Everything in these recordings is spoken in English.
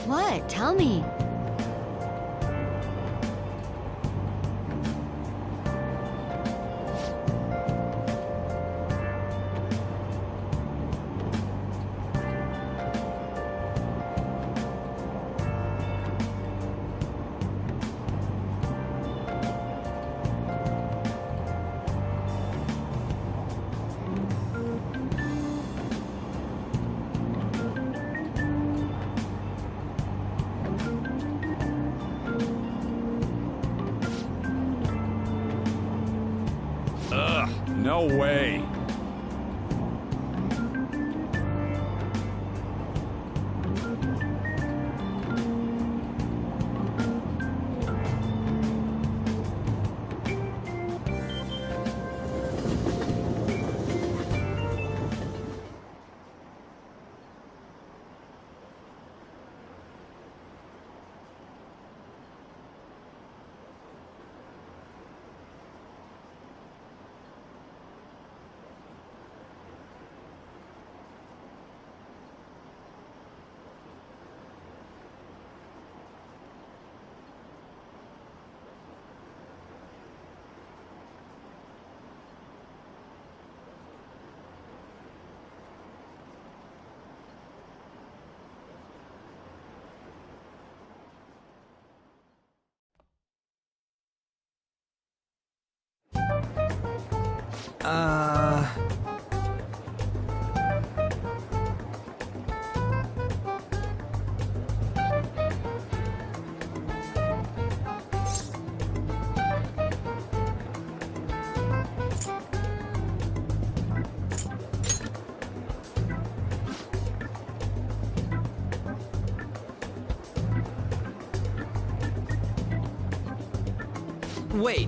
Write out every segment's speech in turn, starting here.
What? Tell me. No way. Wait.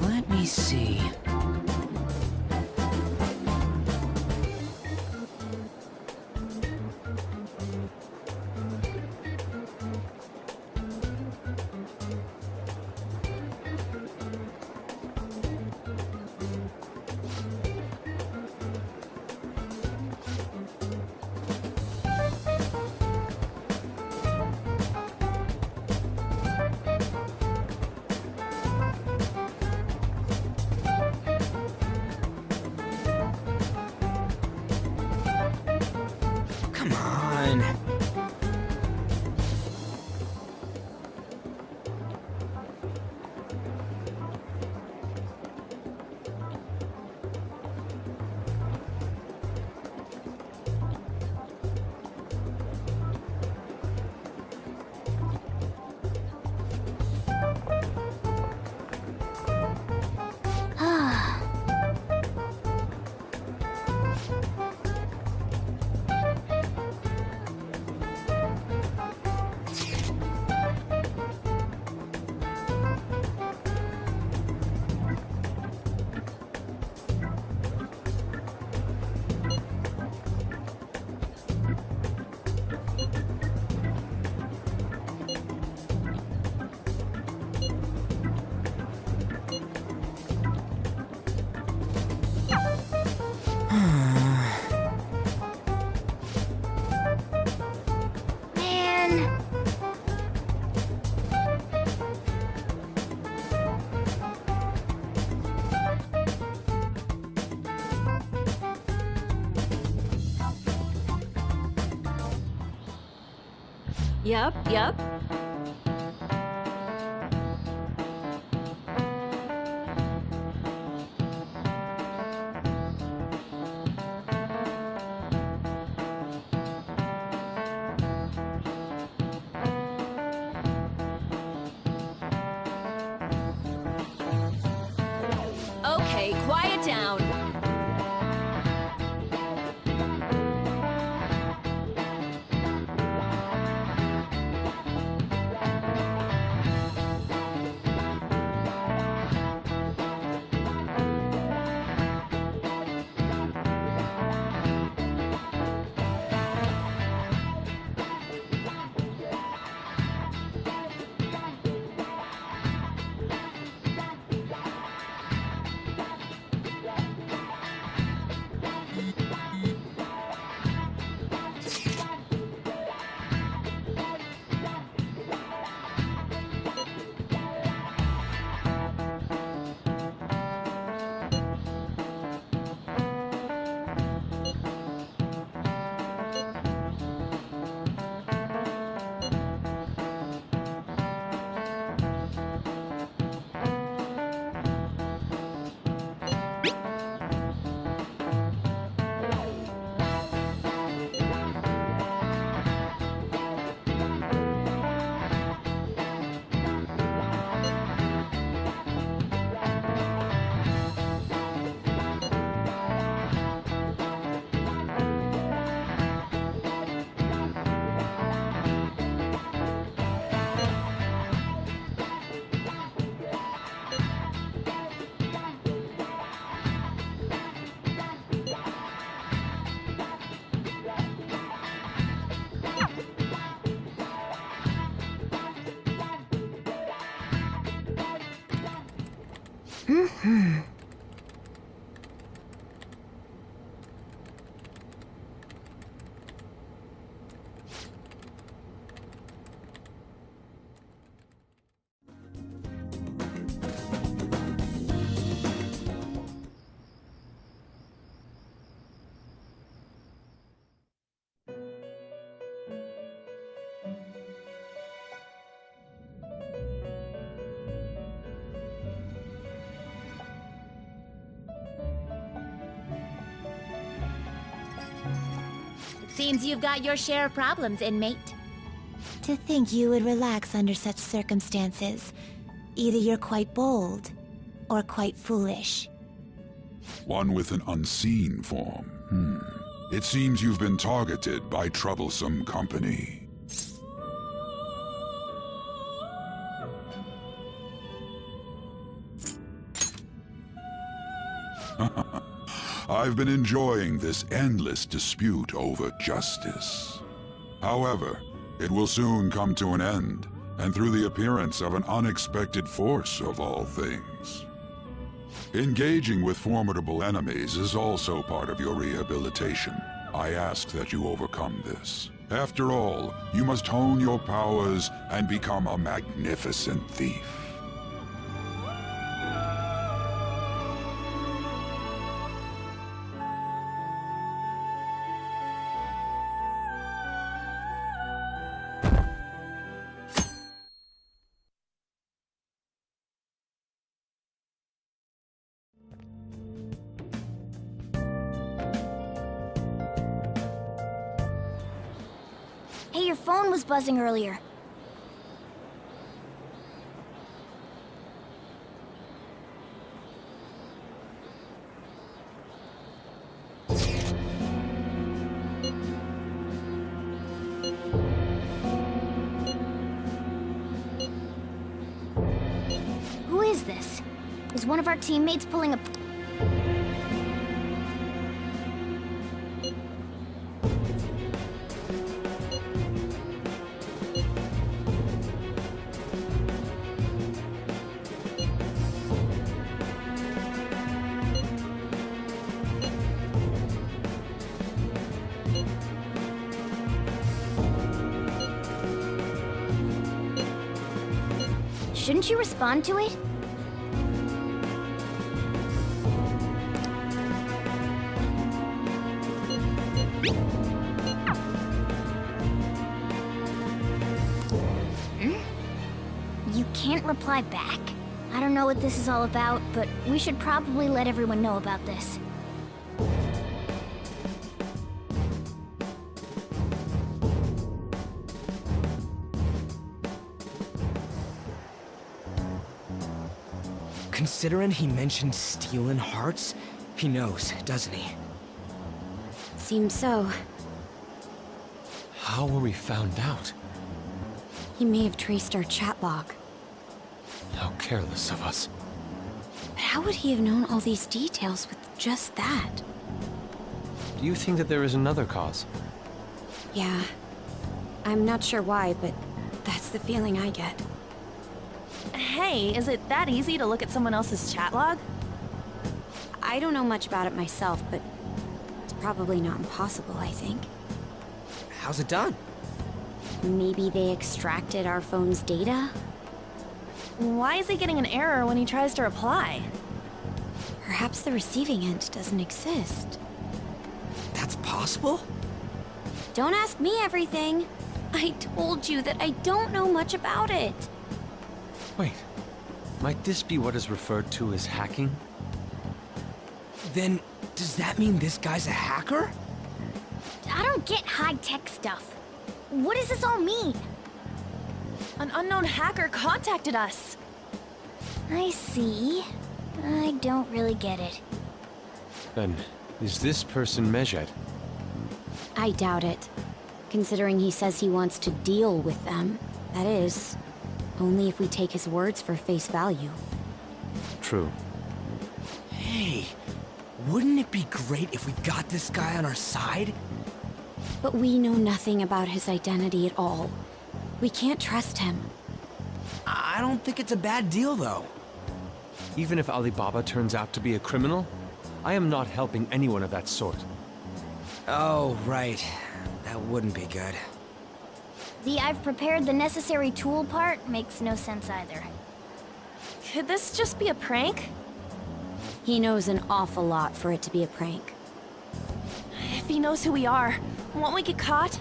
Let me see. Come on. Yup. Okay, quiet down. Seems you've got your share of problems, inmate. To think you would relax under such circumstances. Either you're quite bold, or quite foolish. One with an unseen form. It seems you've been targeted by troublesome company. I've been enjoying this endless dispute over justice. However, it will soon come to an end, and through the appearance of an unexpected force of all things. Engaging with formidable enemies is also part of your rehabilitation. I ask that you overcome this. After all, you must hone your powers and become a magnificent thief. Hey, your phone was buzzing earlier. Who is this? Is one of our teammates pulling a... Shouldn't you respond to it? You can't reply back? I don't know what this is all about, but we should probably let everyone know about this. Considering he mentioned stealing hearts, he knows, doesn't he? Seems so. How were we found out? He may have traced our chat log. How careless of us. But how would he have known all these details with just that? Do you think that there is another cause? Yeah. I'm not sure why, but that's the feeling I get. Hey, is it that easy to look at someone else's chat log? I don't know much about it myself, but it's probably not impossible, I think. How's it done? Maybe they extracted our phone's data? Why is he getting an error when he tries to reply? Perhaps the receiving end doesn't exist. That's possible? Don't ask me everything. I told you that I don't know much about it. Wait, might this be what is referred to as hacking? Then, does that mean this guy's a hacker? I don't get high-tech stuff. What does this all mean? An unknown hacker contacted us. I see. I don't really get it. Then, is this person Mejed? I doubt it. Considering he says he wants to deal with them. That is, only if we take his words for face value. True. Hey, wouldn't it be great if we got this guy on our side? But we know nothing about his identity at all. We can't trust him. I don't think it's a bad deal, though. Even if Alibaba turns out to be a criminal, I am not helping anyone of that sort. Oh, right. That wouldn't be good. The "I've prepared the necessary tool" part makes no sense either. Could this just be a prank? He knows an awful lot for it to be a prank. If he knows who we are, won't we get caught?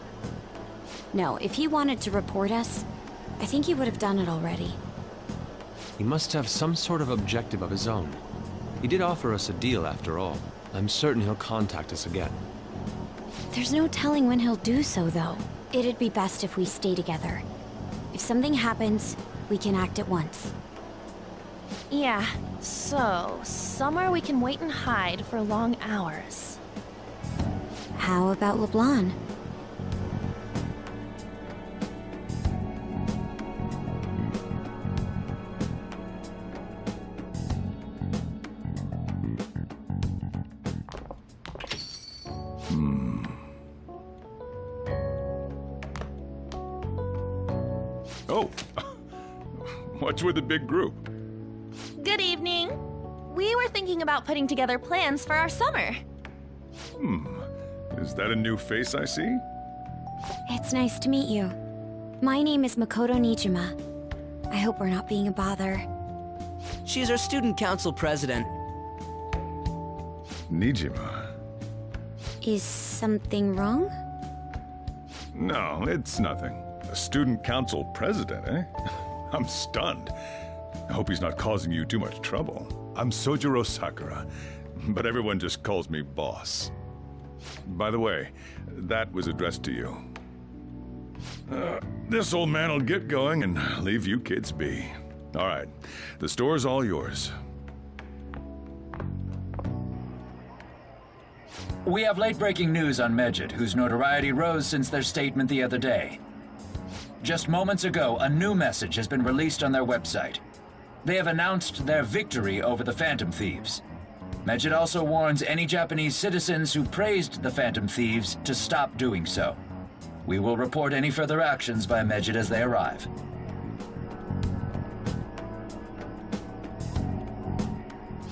No, if he wanted to report us, I think he would have done it already. He must have some sort of objective of his own. He did offer us a deal after all. I'm certain he'll contact us again. There's no telling when he'll do so, though. It'd be best if we stay together. If something happens, we can act at once. Yeah, so somewhere we can wait and hide for long hours. How about LeBlanc? Oh, what's with the big group? Good evening. We were thinking about putting together plans for our summer. Is that a new face I see? It's nice to meet you. My name is Makoto Nijima. I hope we're not being a bother. She's our student council president. Nijima? Is something wrong? No, it's nothing. A student council president, eh? I'm stunned. I hope he's not causing you too much trouble. I'm Sojiro Sakura, but everyone just calls me boss. By the way, that was addressed to you. This old man will get going and leave you kids be. All right, the store's all yours. We have late-breaking news on Mejid, whose notoriety rose since their statement the other day. Just moments ago, a new message has been released on their website. They have announced their victory over the Phantom Thieves. Mejid also warns any Japanese citizens who praised the Phantom Thieves to stop doing so. We will report any further actions by Mejid as they arrive.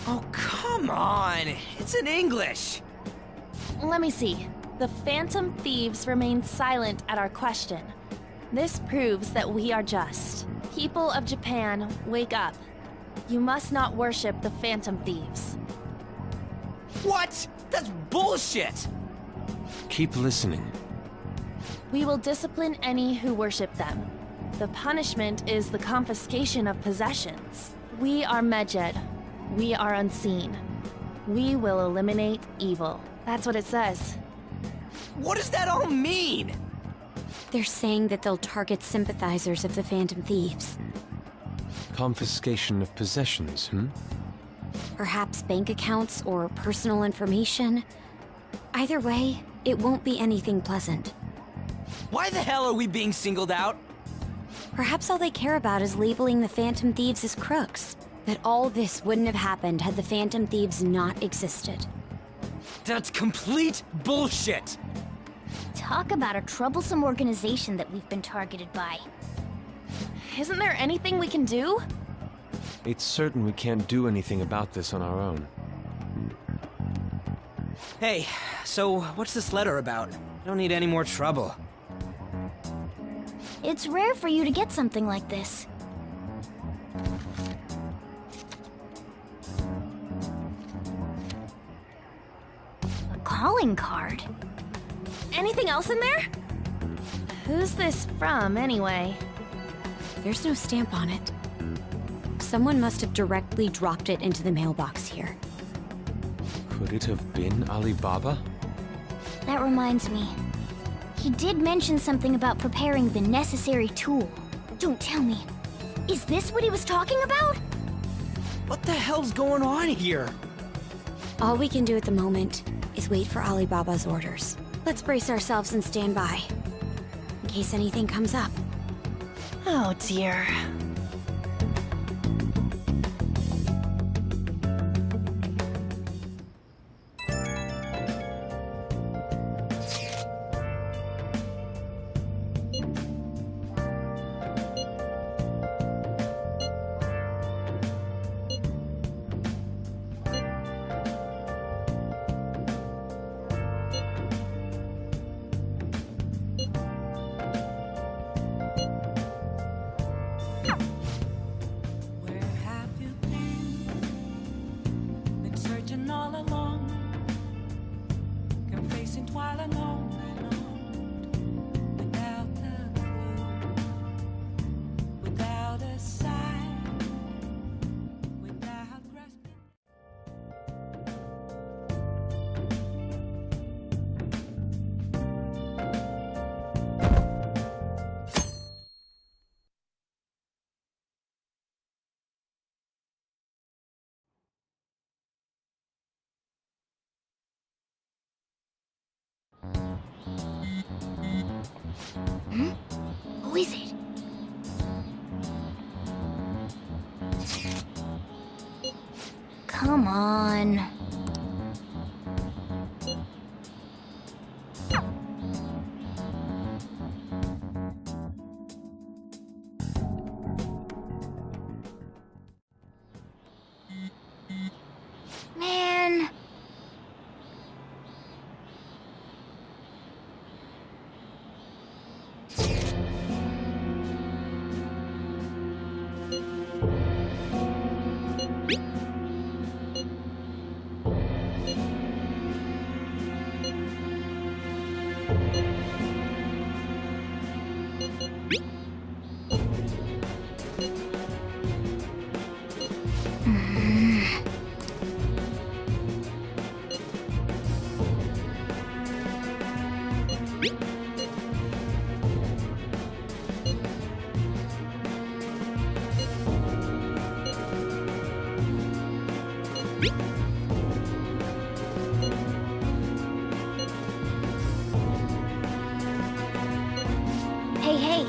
Oh, come on! It's in English! Let me see. The Phantom Thieves remain silent at our question. This proves that we are just. People of Japan, wake up. You must not worship the Phantom Thieves. What? That's bullshit! Keep listening. We will discipline any who worship them. The punishment is the confiscation of possessions. We are Mejid. We are unseen. We will eliminate evil. That's what it says. What does that all mean? They're saying that they'll target sympathizers of the Phantom Thieves. Confiscation of possessions, Perhaps bank accounts or personal information. Either way, it won't be anything pleasant. Why the hell are we being singled out? Perhaps all they care about is labeling the Phantom Thieves as crooks. That all this wouldn't have happened had the Phantom Thieves not existed. That's complete bullshit! Talk about a troublesome organization that we've been targeted by. Isn't there anything we can do? It's certain we can't do anything about this on our own. Hey, so what's this letter about? I don't need any more trouble. It's rare for you to get something like this. A calling card? Anything else in there? Who's this from, anyway? There's no stamp on it. Someone must have directly dropped it into the mailbox here. Could it have been Alibaba? That reminds me. He did mention something about preparing the necessary tool. Don't tell me. Is this what he was talking about? What the hell's going on here? All we can do at the moment is wait for Alibaba's orders. Let's brace ourselves and stand by, in case anything comes up. Oh dear. Who is it? Come on. Man. Hey, hey.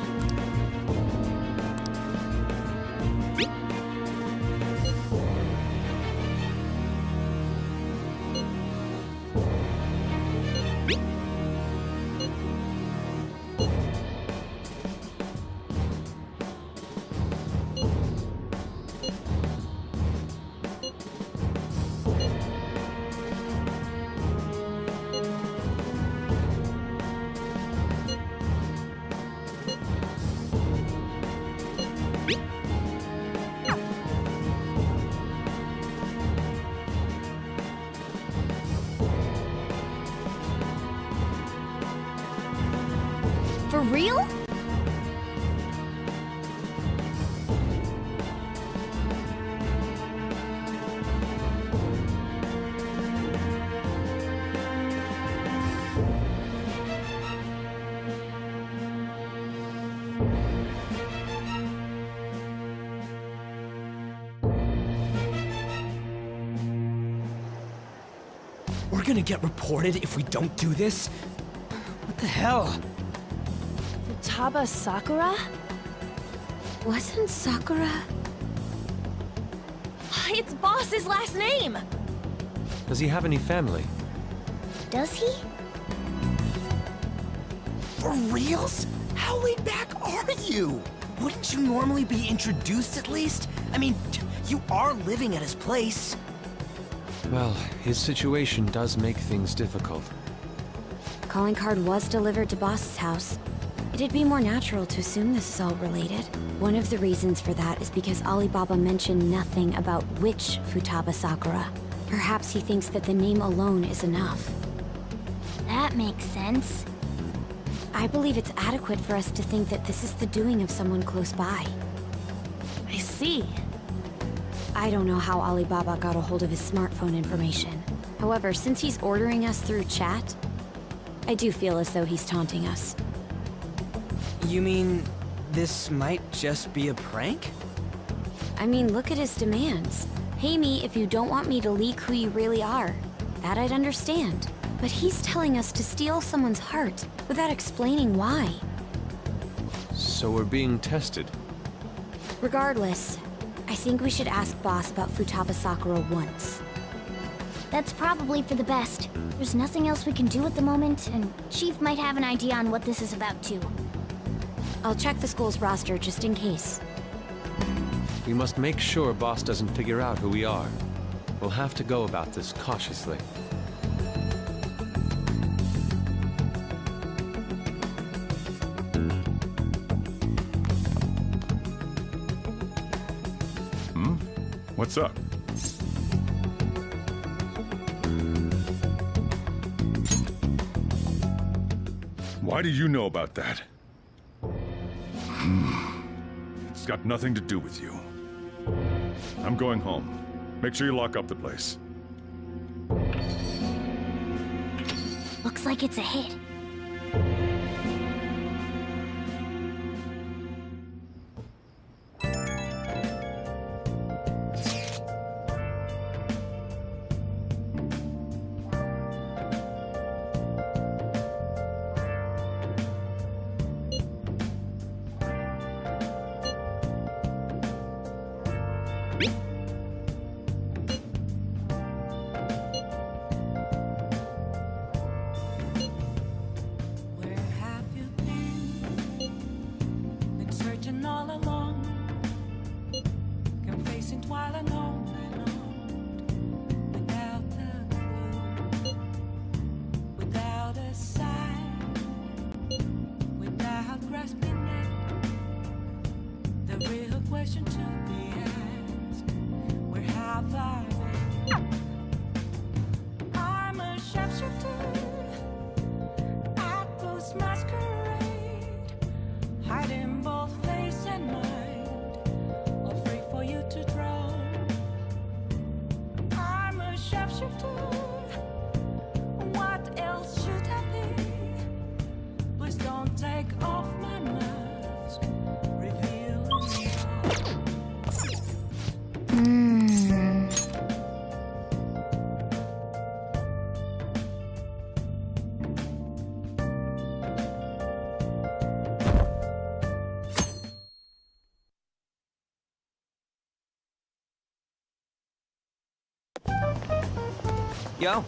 For real? we're gonna get reported if we don't do this? What the hell? Futaba Sakura? Wasn't Sakura... It's Boss's last name! Does he have any family? Does he? For reals? How laid back are you? Wouldn't you normally be introduced at least? I mean, you are living at his place. Well, his situation does make things difficult. Calling card was delivered to Boss's house. It'd be more natural to assume this is all related. One of the reasons for that is because Alibaba mentioned nothing about which Futaba Sakura. Perhaps he thinks that the name alone is enough. That makes sense. I believe it's adequate for us to think that this is the doing of someone close by. I see. I don't know how Alibaba got a hold of his smartphone information. However, since he's ordering us through chat, I do feel as though he's taunting us. You mean this might just be a prank? I mean, look at his demands. Pay me if you don't want me to leak who you really are. That I'd understand. But he's telling us to steal someone's heart without explaining why. So we're being tested. Regardless, I think we should ask Boss about Futaba Sakura once. That's probably for the best. There's nothing else we can do at the moment, and Chief might have an idea on what this is about too. I'll check the school's roster just in case. We must make sure Boss doesn't figure out who we are. We'll have to go about this cautiously. What's up? Why do you know about that? It's got nothing to do with you. I'm going home. Make sure you lock up the place. Looks like it's a hit. Yo.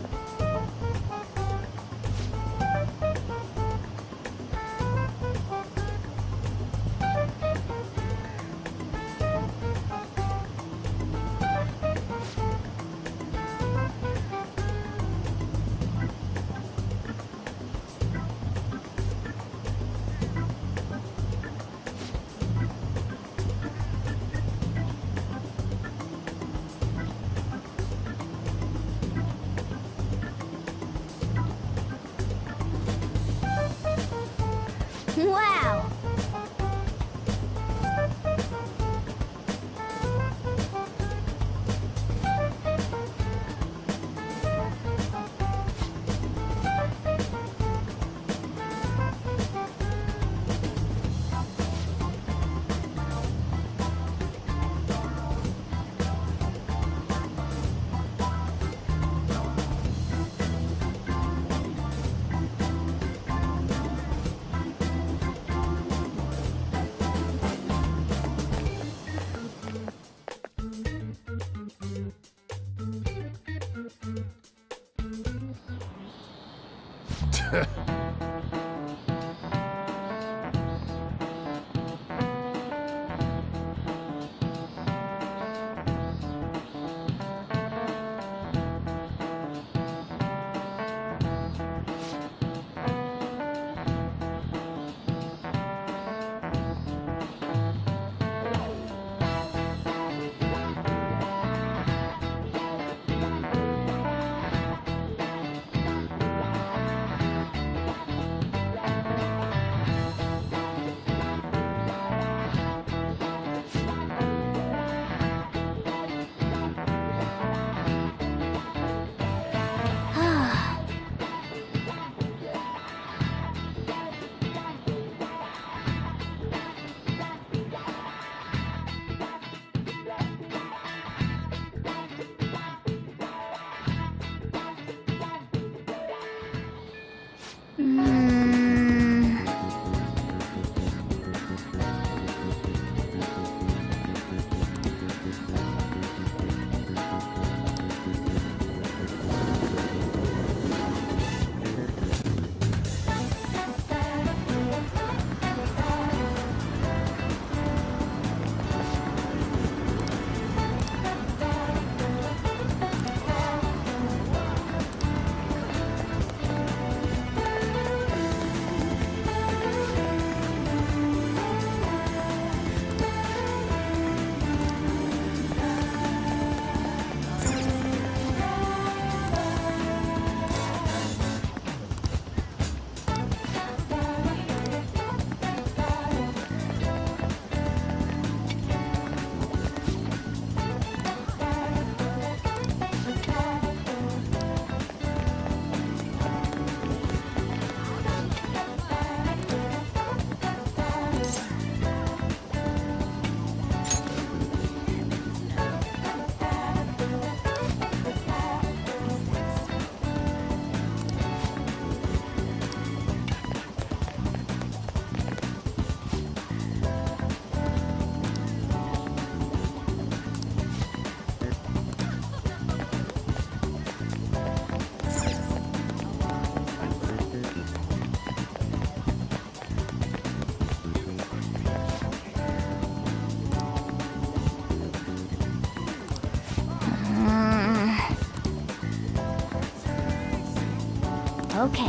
Okay.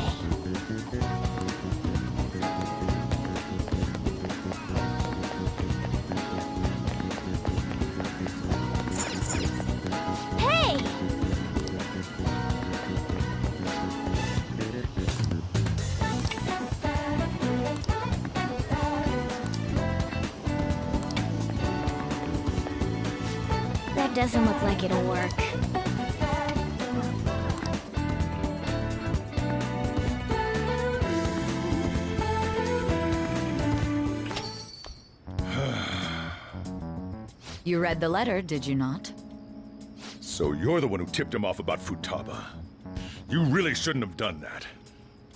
Hey! That doesn't look like it'll work. You read the letter, did you not? So you're the one who tipped him off about Futaba. You really shouldn't have done that.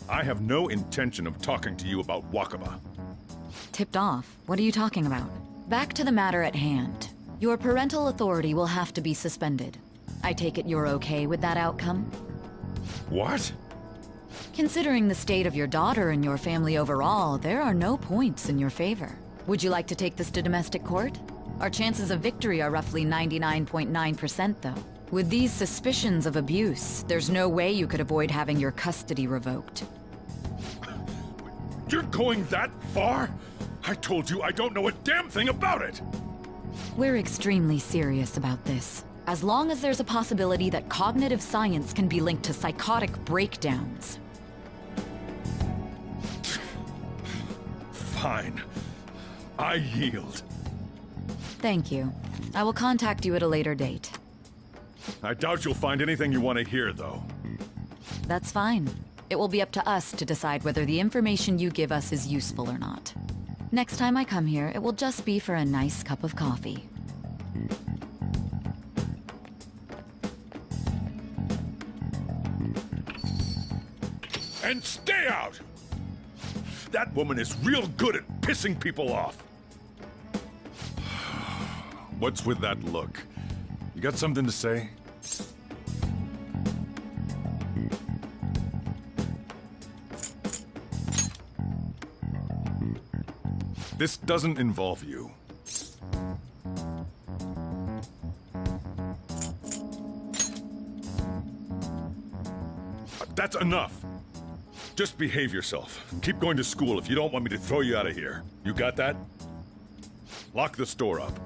I have no intention of talking to you about Wakaba. Tipped off? What are you talking about? Back to the matter at hand. Your parental authority will have to be suspended. I take it you're okay with that outcome? What? Considering the state of your daughter and your family overall, there are no points in your favor. Would you like to take this to domestic court? Our chances of victory are roughly 99.9%, though. With these suspicions of abuse, there's no way you could avoid having your custody revoked. You're going that far? I told you I don't know a damn thing about it! We're extremely serious about this. As long as there's a possibility that cognitive science can be linked to psychotic breakdowns. Fine. I yield. Thank you. I will contact you at a later date. I doubt you'll find anything you want to hear, though. That's fine. It will be up to us to decide whether the information you give us is useful or not. Next time I come here, it will just be for a nice cup of coffee. And stay out! That woman is real good at pissing people off. What's with that look? You got something to say? This doesn't involve you. That's enough. Just behave yourself. Keep going to school if you don't want me to throw you out of here. You got that? Lock the store up.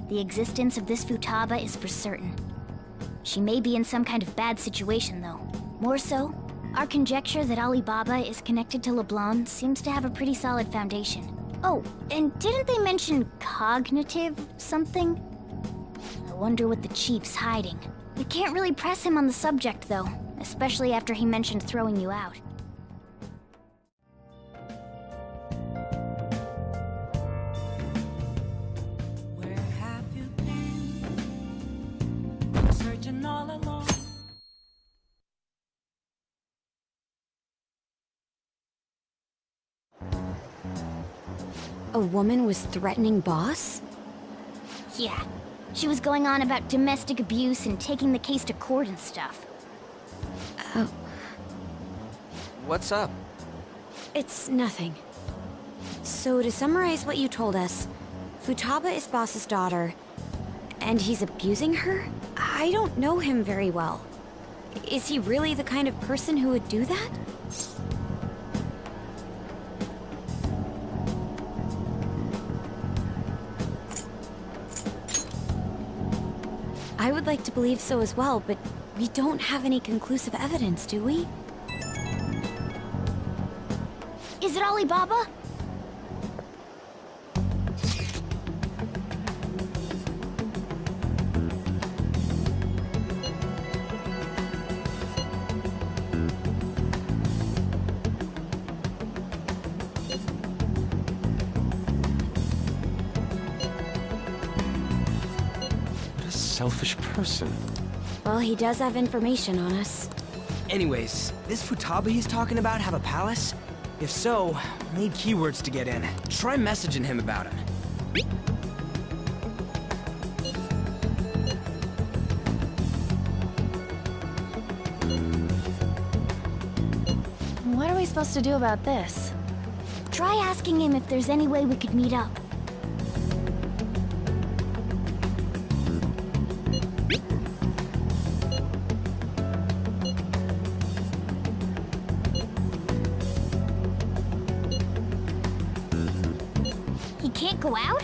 The existence of this Futaba is for certain. She may be in some kind of bad situation, though. More so, our conjecture that Alibaba is connected to LeBlanc seems to have a pretty solid foundation. Oh, and didn't they mention cognitive something? I wonder what the chief's hiding. We can't really press him on the subject, though, especially after he mentioned throwing you out. Where have you been? Searching all along. A woman was threatening Boss? Yeah, she was going on about domestic abuse and taking the case to court and stuff. Oh, What's up? it's nothing. So to summarize what you told us, Futaba is Boss's daughter, and he's abusing her? I don't know him very well. Is he really the kind of person who would do that? I would like to believe so as well, but we don't have any conclusive evidence, do we? Is it Alibaba? What a selfish person. Well, he does have information on us. Anyways, this Futaba he's talking about have a palace? If so, we'll need keywords to get in. Try messaging him about it. What are we supposed to do about this? Try asking him if there's any way we could meet up. He can't go out?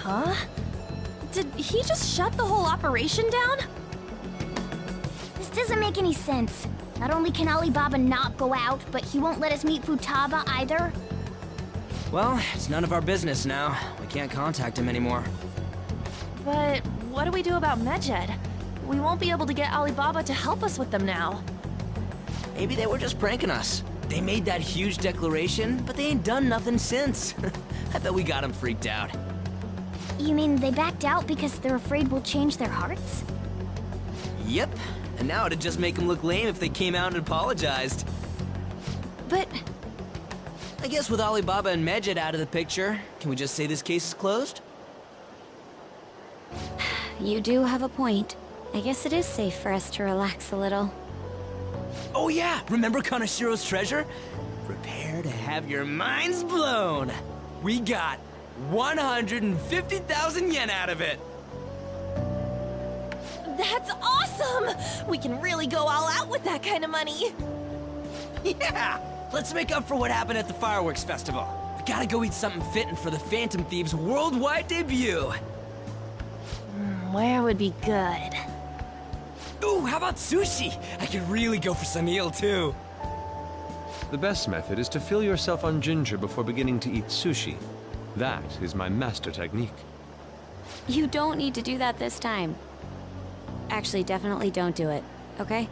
Huh? Did he just shut the whole operation down? This doesn't make any sense. Not only can Alibaba not go out, but he won't let us meet Futaba either. Well, it's none of our business now. We can't contact him anymore. But what do we do about Medjed? We won't be able to get Alibaba to help us with them now. Maybe they were just pranking us. They made that huge declaration, but they ain't done nothing since. I bet we got them freaked out. You mean they backed out because they're afraid we'll change their hearts? Yep. And now it'd just make them look lame if they came out and apologized. But I guess with Alibaba and Medjed out of the picture, can we just say this case is closed? you do have a point. I guess it is safe for us to relax a little. Oh yeah, remember Kanashiro's treasure? Prepare to have your minds blown. We got 150,000 yen out of it. That's awesome! We can really go all out with that kind of money. Yeah! Let's make up for what happened at the fireworks festival. We gotta go eat something fitting for the Phantom Thieves' worldwide debut. Where would be good? Ooh, how about sushi? I could really go for some eel, too. The best method is to fill yourself on ginger before beginning to eat sushi. That is my master technique. You don't need to do that this time. Actually, definitely don't do it, okay?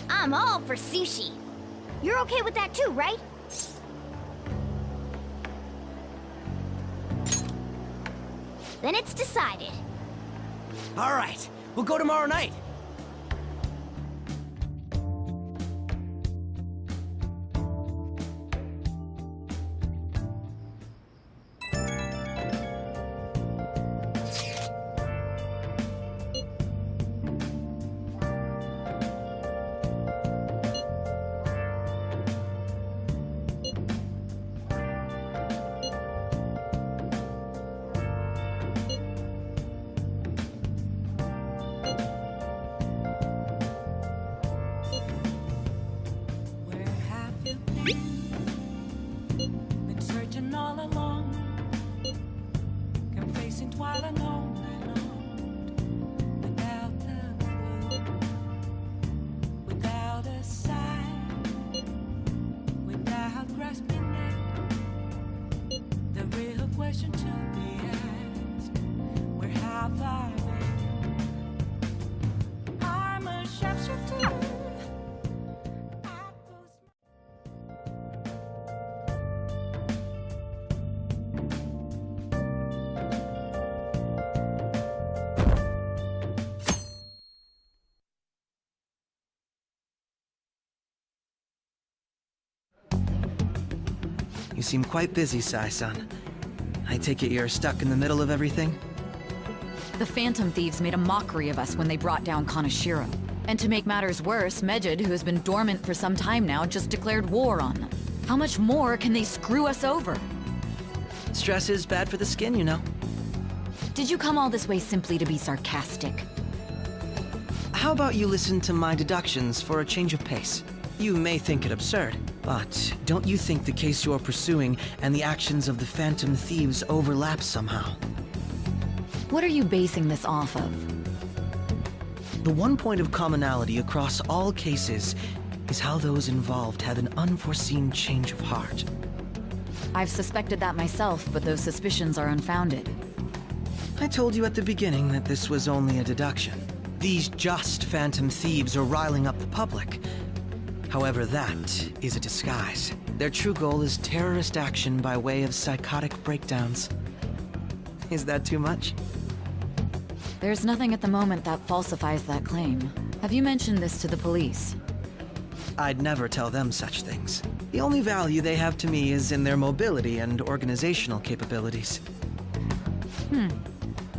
I'm all for sushi. You're okay with that too, right? Then it's decided. All right, we'll go tomorrow night. Where have you been searching all along, kept facing twilight on and on, without a clue, without a sign, without grasping it. The real question to be asked: where have I been? I'm a sharpshooter. You seem quite busy, Sai-san. I take it you're stuck in the middle of everything? The Phantom Thieves made a mockery of us when they brought down Kaneshiro. And to make matters worse, Mejid, who has been dormant for some time now, just declared war on them. How much more can they screw us over? Stress is bad for the skin, you know. Did you come all this way simply to be sarcastic? How about you listen to my deductions for a change of pace? You may think it absurd, but don't you think the case you're pursuing and the actions of the Phantom Thieves overlap somehow? What are you basing this off of? The one point of commonality across all cases is how those involved had an unforeseen change of heart. I've suspected that myself, but those suspicions are unfounded. I told you at the beginning that this was only a deduction. These just Phantom Thieves are riling up the public. However, that is a disguise. Their true goal is terrorist action by way of psychotic breakdowns. Is that too much? There's nothing at the moment that falsifies that claim. Have you mentioned this to the police? I'd never tell them such things. The only value they have to me is in their mobility and organizational capabilities.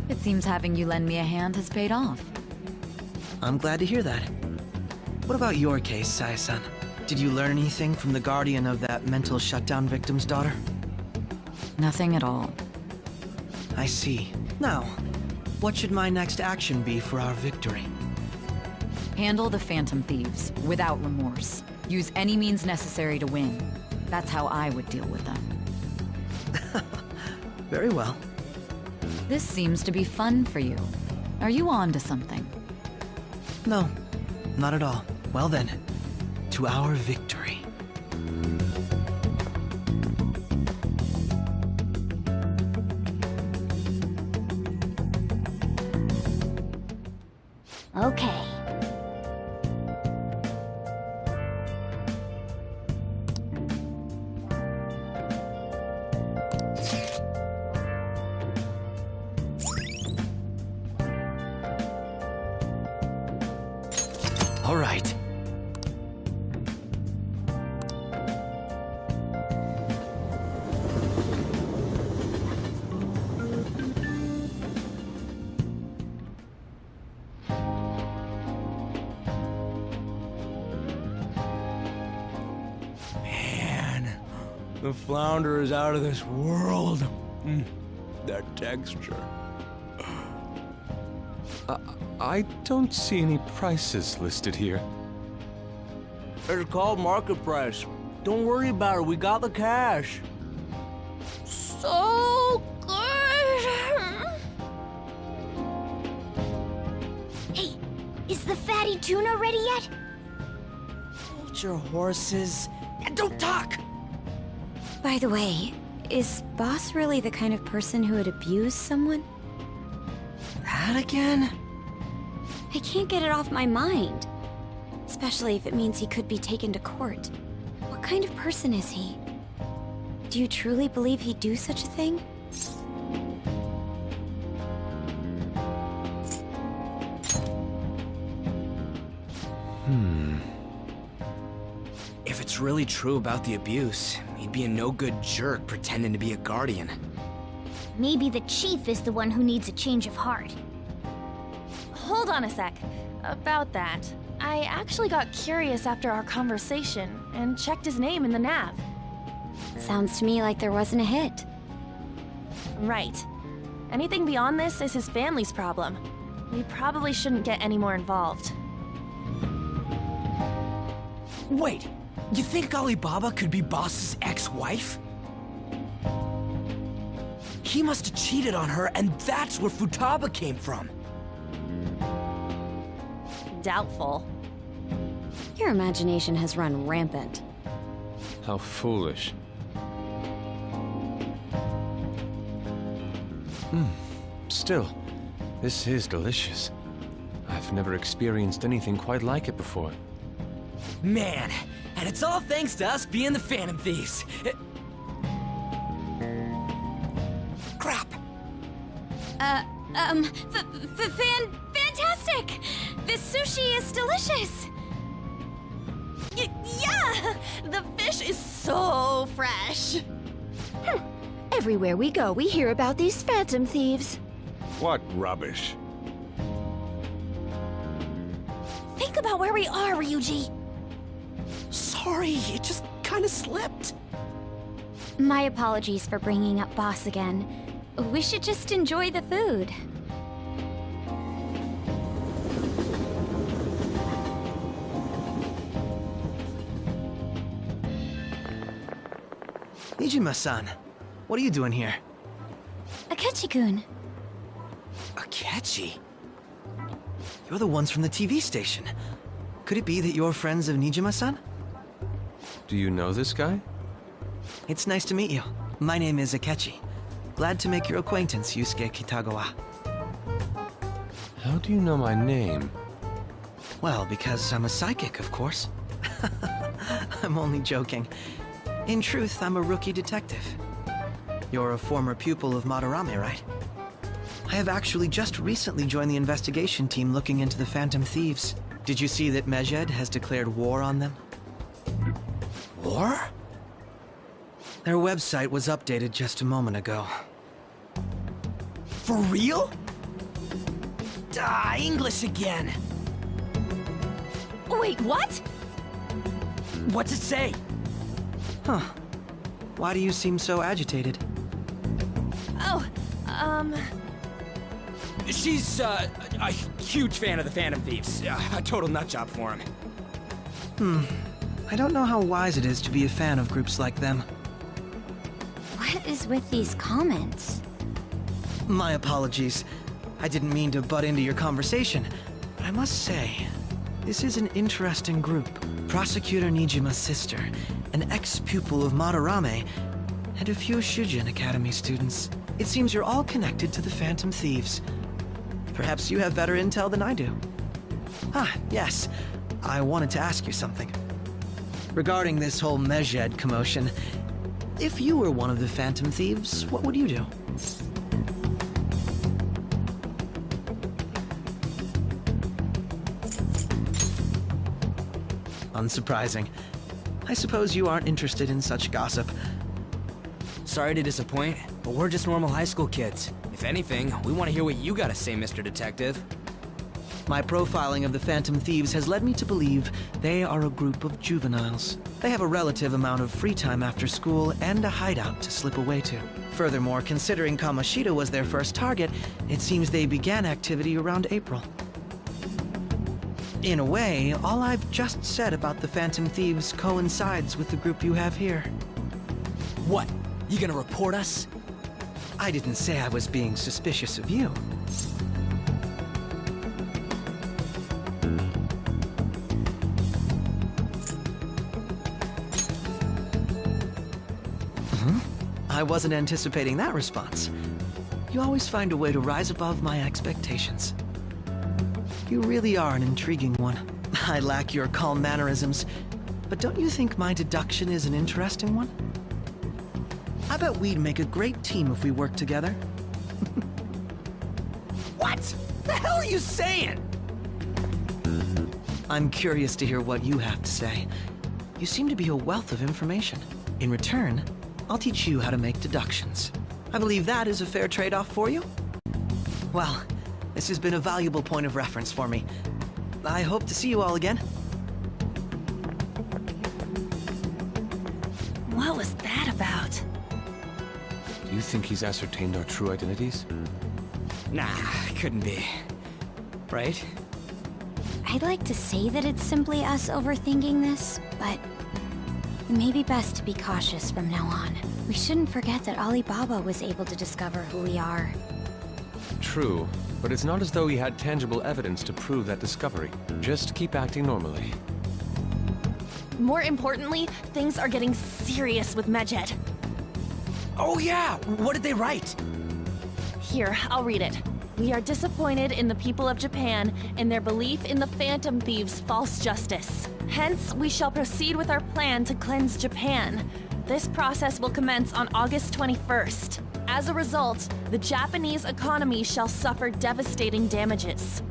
It seems having you lend me a hand has paid off. I'm glad to hear that. What about your case, Sai-san? Did you learn anything from the guardian of that mental shutdown victim's daughter? Nothing at all. I see. Now, what should my next action be for our victory? Handle the Phantom Thieves, without remorse. Use any means necessary to win. That's how I would deal with them. Very well. This seems to be fun for you. Are you on to something? No, not at all. Well then, to our victory. Okay. All right. Man, the flounder is out of this world. That texture. I don't see any prices listed here. It's called market price. Don't worry about it, we got the cash. So good! Hey, is the fatty tuna ready yet? Hold your horses. Don't talk! By the way, is Boss really the kind of person who would abuse someone? That again? I can't get it off my mind. Especially if it means he could be taken to court. What kind of person is he? Do you truly believe he'd do such a thing? If it's really true about the abuse, he'd be a no-good jerk pretending to be a guardian. Maybe the chief is the one who needs a change of heart. Hold on a sec. About that, I actually got curious after our conversation and checked his name in the nav. Sounds to me like there wasn't a hit. Right. Anything beyond this is his family's problem. We probably shouldn't get any more involved. Wait, you think Alibaba could be Boss's ex-wife? He must have cheated on her, and that's where Futaba came from. Doubtful. Your imagination has run rampant. How foolish. Still, this is delicious. I've never experienced anything quite like it before. Man, and it's all thanks to us being the Phantom Thieves. Crap! Fantastic! This sushi is delicious! Yeah! The fish is so fresh! Everywhere we go, we hear about these phantom thieves. What rubbish. Think about where we are, Ryuji! Sorry, it just kinda slipped. My apologies for bringing up Boss again. We should just enjoy the food. Nijima-san, what are you doing here? Akechi-kun. Akechi? You're the ones from the TV station. Could it be that you're friends of Nijima-san? Do you know this guy? It's nice to meet you. My name is Akechi. Glad to make your acquaintance, Yusuke Kitagawa. How do you know my name? Well, because I'm a psychic, of course. I'm only joking. In truth, I'm a rookie detective. You're a former pupil of Madarame, right? I have actually just recently joined the investigation team looking into the Phantom Thieves. Did you see that Mejed has declared war on them? War? Their website was updated just a moment ago. For real? English again. Wait, what? What's it say? Huh. Why do you seem so agitated? Oh, She's, a huge fan of the Phantom Thieves. A total nutjob for him. I don't know how wise it is to be a fan of groups like them. What is with these comments? My apologies. I didn't mean to butt into your conversation, but I must say, this is an interesting group. Prosecutor Nijima's sister, an ex-pupil of Madarame, and a few Shujin Academy students. It seems you're all connected to the Phantom Thieves. Perhaps you have better intel than I do. Ah, yes. I wanted to ask you something. Regarding this whole Mejed commotion, if you were one of the Phantom Thieves, what would you do? Unsurprising. I suppose you aren't interested in such gossip. Sorry to disappoint, but we're just normal high school kids. If anything, we want to hear what you gotta say, Mr. Detective. My profiling of the Phantom Thieves has led me to believe they are a group of juveniles. They have a relative amount of free time after school and a hideout to slip away to. Furthermore, considering Kamoshida was their first target, it seems they began activity around April. In a way, all I've just said about the Phantom Thieves coincides with the group you have here. What? You gonna report us? I didn't say I was being suspicious of you. I wasn't anticipating that response. You always find a way to rise above my expectations. You really are an intriguing one. I lack your calm mannerisms, but don't you think my deduction is an interesting one? I bet we'd make a great team if we worked together. What the hell are you saying? I'm curious to hear what you have to say. You seem to be a wealth of information. In return, I'll teach you how to make deductions. I believe that is a fair trade-off for you? Well, this has been a valuable point of reference for me. I hope to see you all again. What was that about? Do you think he's ascertained our true identities? Nah, couldn't be. Right? I'd like to say that it's simply us overthinking this, but it may be best to be cautious from now on. We shouldn't forget that Alibaba was able to discover who we are. True, but it's not as though he had tangible evidence to prove that discovery. Just keep acting normally. More importantly, things are getting serious with Medjed. Oh yeah, what did they write? Here, I'll read it. We are disappointed in the people of Japan and their belief in the Phantom Thieves' false justice. Hence, we shall proceed with our plan to cleanse Japan. This process will commence on August 21st. As a result, the Japanese economy shall suffer devastating damages.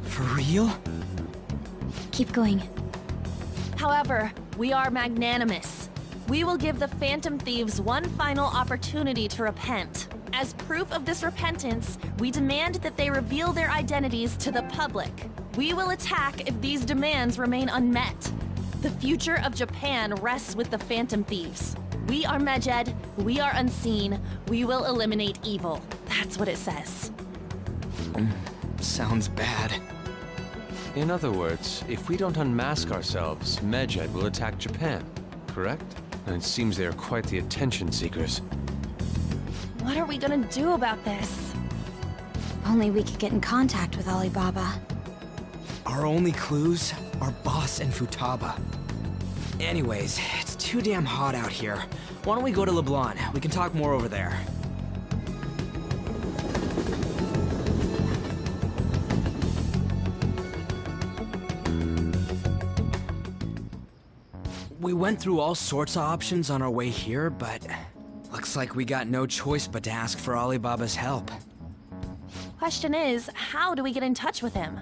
For real? Keep going. However, we are magnanimous. We will give the Phantom Thieves one final opportunity to repent. As proof of this repentance, we demand that they reveal their identities to the public. We will attack if these demands remain unmet. The future of Japan rests with the Phantom Thieves. We are Medjed, we are unseen, we will eliminate evil. That's what it says. Sounds bad. In other words, if we don't unmask ourselves, Medjed will attack Japan, correct? And it seems they are quite the attention seekers. What are we gonna do about this? Only we could get in contact with Alibaba. Our only clues are Boss and Futaba. Anyways, it's too damn hot out here. Why don't we go to Leblon? We can talk more over there. We went through all sorts of options on our way here, but looks like we got no choice but to ask for Alibaba's help. Question is, how do we get in touch with him?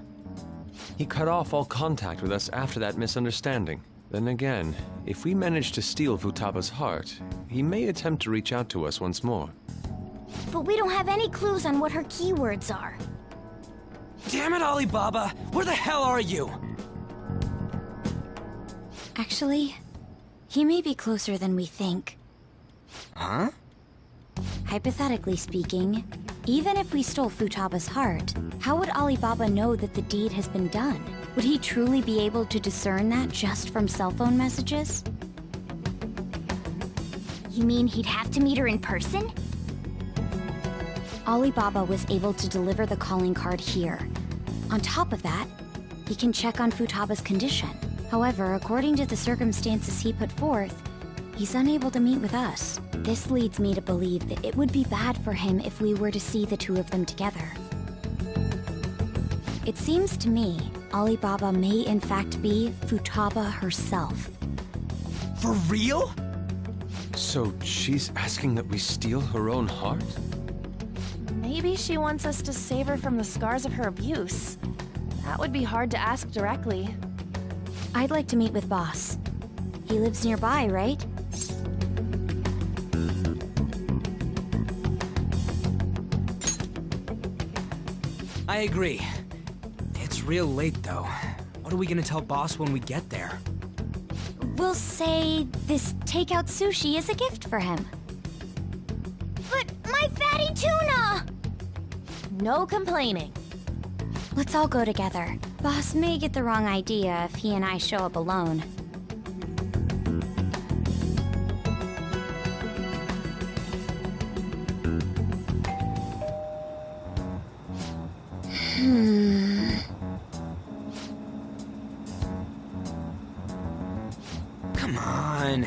He cut off all contact with us after that misunderstanding. Then again, if we manage to steal Futaba's heart, he may attempt to reach out to us once more. But we don't have any clues on what her keywords are. Damn it, Alibaba! Where the hell are you? Actually, he may be closer than we think. Huh? Hypothetically speaking, even if we stole Futaba's heart, how would Alibaba know that the deed has been done? Would he truly be able to discern that just from cell phone messages? You mean he'd have to meet her in person? Alibaba was able to deliver the calling card here. On top of that, he can check on Futaba's condition. However, according to the circumstances he put forth, he's unable to meet with us. This leads me to believe that it would be bad for him if we were to see the two of them together. It seems to me Alibaba may in fact be Futaba herself. For real? So she's asking that we steal her own heart? Maybe she wants us to save her from the scars of her abuse. That would be hard to ask directly. I'd like to meet with Boss. He lives nearby, right? I agree. It's real late, though. What are we gonna tell Boss when we get there? We'll say this takeout sushi is a gift for him. But my fatty tuna! No complaining. Let's all go together. Boss may get the wrong idea if he and I show up alone. Come on.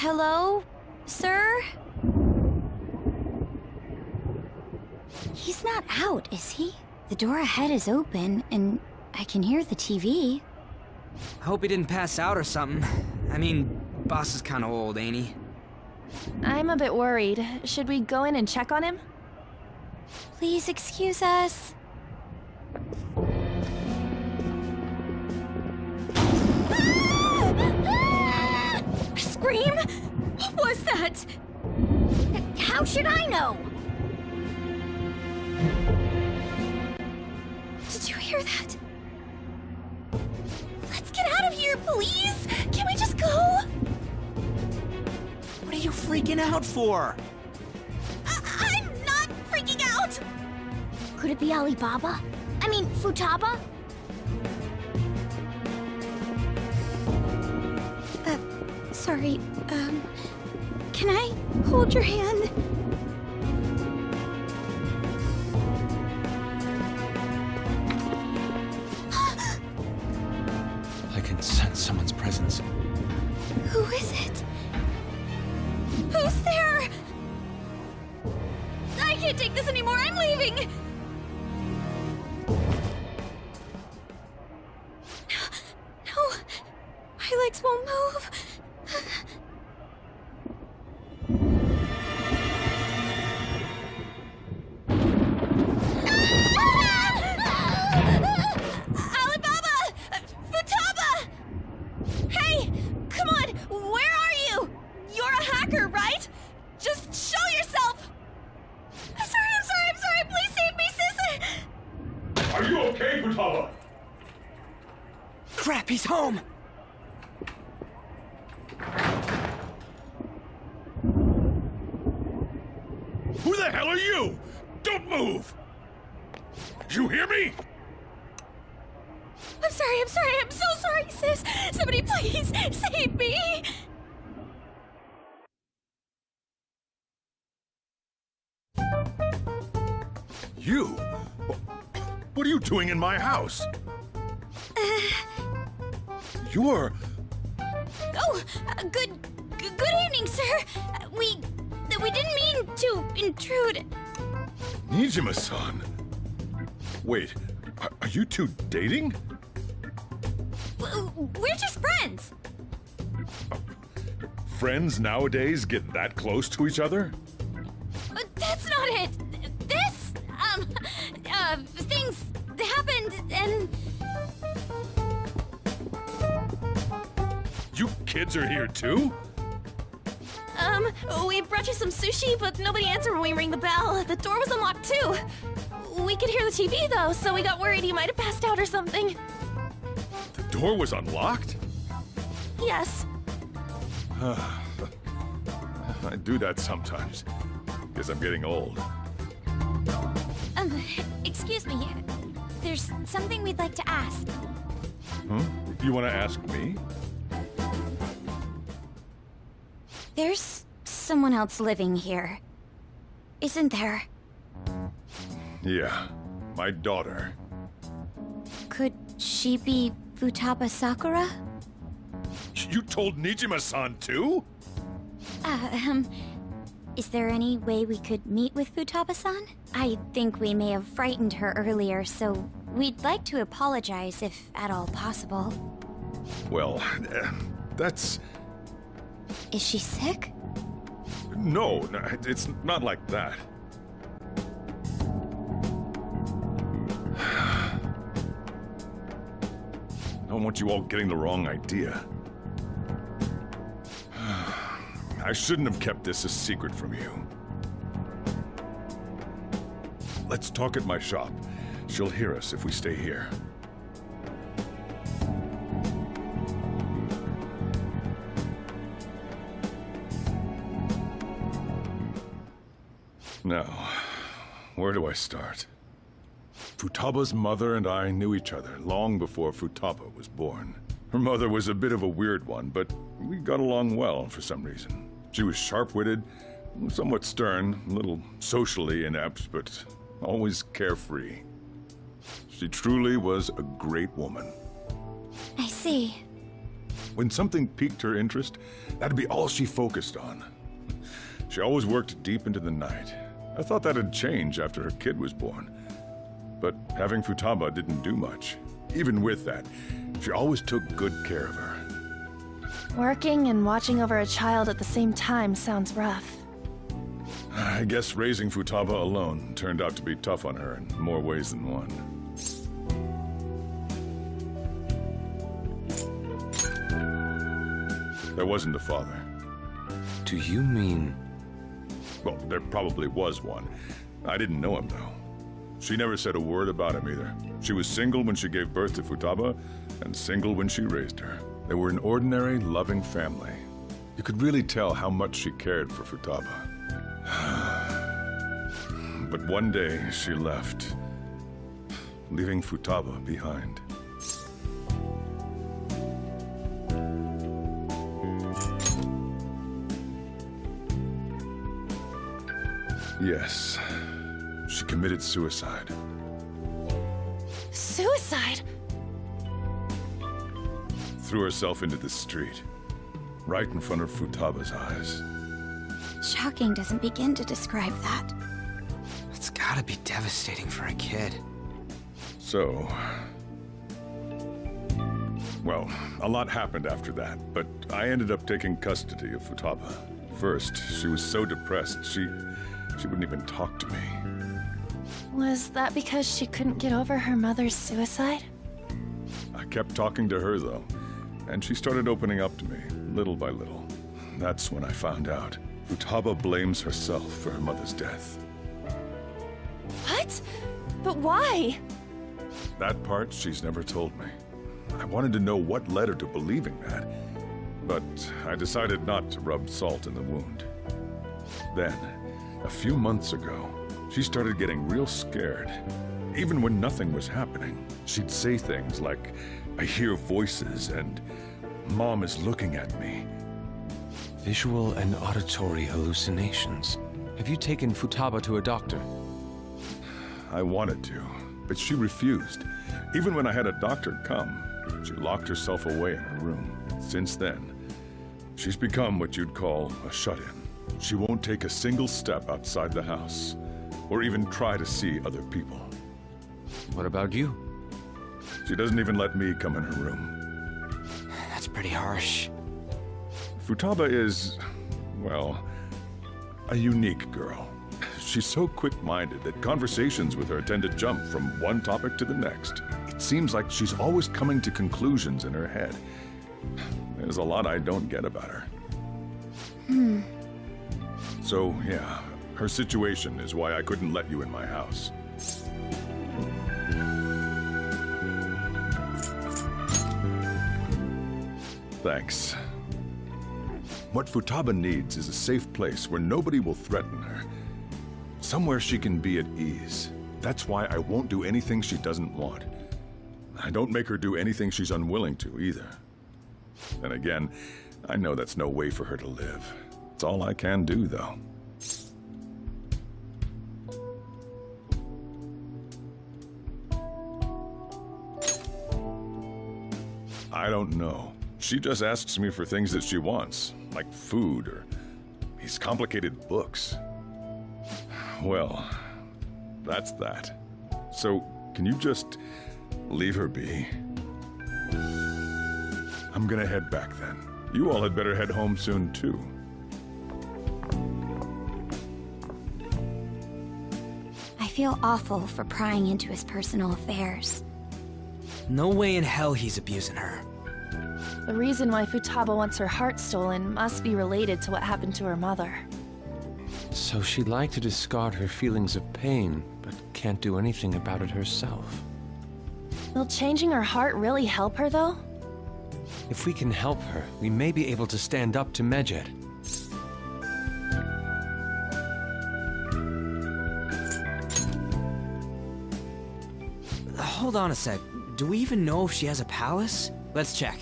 Hello, sir? He's not out, is he? The door ahead is open, and I can hear the TV. Hope he didn't pass out or something. I mean, boss is kinda old, ain't he? I'm a bit worried. Should we go in and check on him? Please excuse us. Scream? What was that? How should I know? Did you hear that? Let's get out of here, please! Can we just go? What are you freaking out for? I'm not freaking out! Could it be Alibaba? I mean, Futaba? Sorry, can I hold your hand? I can sense someone's presence. Who is it? Who's there? I can't take this anymore, I'm leaving! No, my legs won't move. Alibaba! Futaba! Hey, come on, where are you? You're a hacker, right? Just show yourself! I'm sorry, please save me, sis! Are you okay, Futaba? Crap, he's home! Who the hell are you? Don't move! You hear me? I'm so sorry, sis! Somebody please save me! You? What are you doing in my house? You're... Oh, good evening, sir. We didn't mean to intrude. Nijima-san. Wait, are you two dating? We're just friends. Friends nowadays get that close to each other? But that's not it. This, things happened and... You kids are here too? We brought you some sushi, but nobody answered when we rang the bell. The door was unlocked too. We could hear the TV though, so we got worried you might have passed out or something. The door was unlocked? Yes. I do that sometimes. Guess I'm getting old. Excuse me. There's something we'd like to ask. Huh? You want to ask me? There's someone else living here, isn't there? Yeah, my daughter. Could she be Futaba Sakura? You told Nijima-san too? Is there any way we could meet with Futaba-san? I think we may have frightened her earlier, so we'd like to apologize if at all possible. Well, that's... Is she sick? No, it's not like that. I don't want you all getting the wrong idea. I shouldn't have kept this a secret from you. Let's talk at my shop. She'll hear us if we stay here. Now, where do I start? Futaba's mother and I knew each other long before Futaba was born. Her mother was a bit of a weird one, but we got along well for some reason. She was sharp-witted, somewhat stern, a little socially inept, but always carefree. She truly was a great woman. I see. When something piqued her interest, that'd be all she focused on. She always worked deep into the night. I thought that'd change after her kid was born. But having Futaba didn't do much. Even with that, she always took good care of her. Working and watching over a child at the same time sounds rough. I guess raising Futaba alone turned out to be tough on her in more ways than one. There wasn't a father. Do you mean... Well, there probably was one. I didn't know him, though. She never said a word about him either. She was single when she gave birth to Futaba, and single when she raised her. They were an ordinary, loving family. You could really tell how much she cared for Futaba. But one day, she left, leaving Futaba behind. Yes, she committed suicide. Suicide? Threw herself into the street, right in front of Futaba's eyes. Shocking doesn't begin to describe that. It's gotta be devastating for a kid. So... Well, a lot happened after that, but I ended up taking custody of Futaba. First, she was so depressed, she wouldn't even talk to me. Was that because she couldn't get over her mother's suicide? I kept talking to her, though, and she started opening up to me, little by little. That's when I found out. Futaba blames herself for her mother's death. What? But why? That part she's never told me. I wanted to know what led her to believing that, but I decided not to rub salt in the wound. Then, a few months ago, she started getting real scared. Even when nothing was happening, she'd say things like, "I hear voices," and "Mom is looking at me." Visual and auditory hallucinations. Have you taken Futaba to a doctor? I wanted to, but she refused. Even when I had a doctor come, she locked herself away in her room. Since then, she's become what you'd call a shut-in. She won't take a single step outside the house, or even try to see other people. What about you? She doesn't even let me come in her room. That's pretty harsh. Futaba is, well, a unique girl. She's so quick-minded that conversations with her tend to jump from one topic to the next. It seems like she's always coming to conclusions in her head. There's a lot I don't get about her. So, yeah, her situation is why I couldn't let you in my house. Thanks. What Futaba needs is a safe place where nobody will threaten her. Somewhere she can be at ease. That's why I won't do anything she doesn't want. I don't make her do anything she's unwilling to, either. Then again, I know that's no way for her to live. It's all I can do, though. I don't know. She just asks me for things that she wants, like food or these complicated books. Well, that's that. So, can you just leave her be? I'm gonna head back then. You all had better head home soon, too. I feel awful for prying into his personal affairs. No way in hell he's abusing her. The reason why Futaba wants her heart stolen must be related to what happened to her mother. So she'd like to discard her feelings of pain, but can't do anything about it herself. Will changing her heart really help her, though? If we can help her, we may be able to stand up to Medjed. Hold on a sec. Do we even know if she has a palace? Let's check.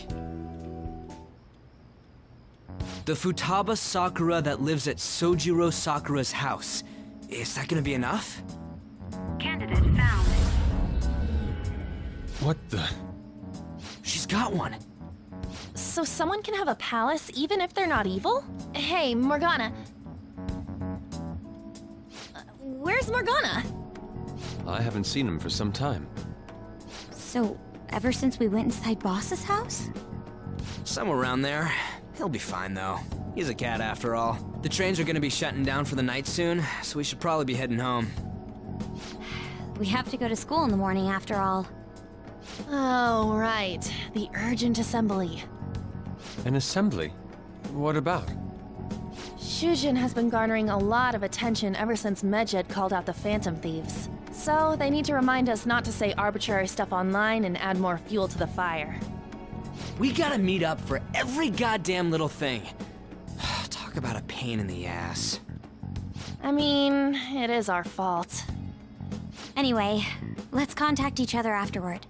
The Futaba Sakura that lives at Sojiro Sakura's house. Is that gonna be enough? Candidate found. What the? She's got one. So someone can have a palace even if they're not evil? Hey, Morgana. Where's Morgana? I haven't seen him for some time. So, ever since we went inside Boss's house? Somewhere around there. He'll be fine, though. He's a cat after all. The trains are gonna be shutting down for the night soon, so we should probably be heading home. We have to go to school in the morning after all. Oh, right. The urgent assembly. An assembly? What about? Shujin has been garnering a lot of attention ever since Medjed called out the Phantom Thieves. So they need to remind us not to say arbitrary stuff online and add more fuel to the fire. We gotta meet up for every goddamn little thing. Talk about a pain in the ass. I mean, it is our fault. Anyway, let's contact each other afterward.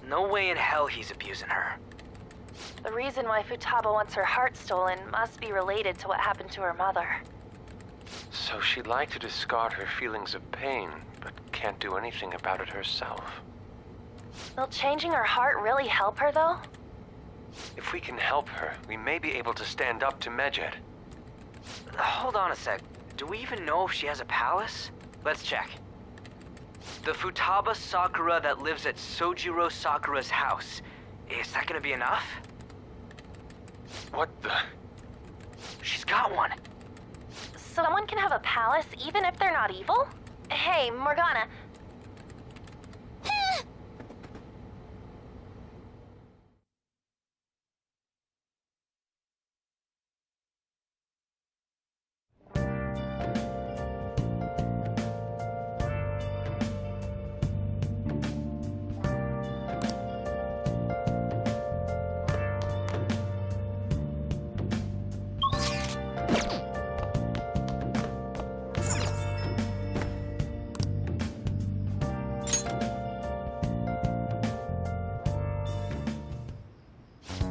No way in hell he's abusing her. The reason why Futaba wants her heart stolen must be related to what happened to her mother. So she'd like to discard her feelings of pain, but can't do anything about it herself. Will changing her heart really help her, though? If we can help her, we may be able to stand up to Medjed. Hold on a sec. Do we even know if she has a palace? Let's check. The Futaba Sakura that lives at Sojiro Sakura's house. Is that gonna be enough? What the? She's got one. Someone can have a palace even if they're not evil? Hey, Morgana.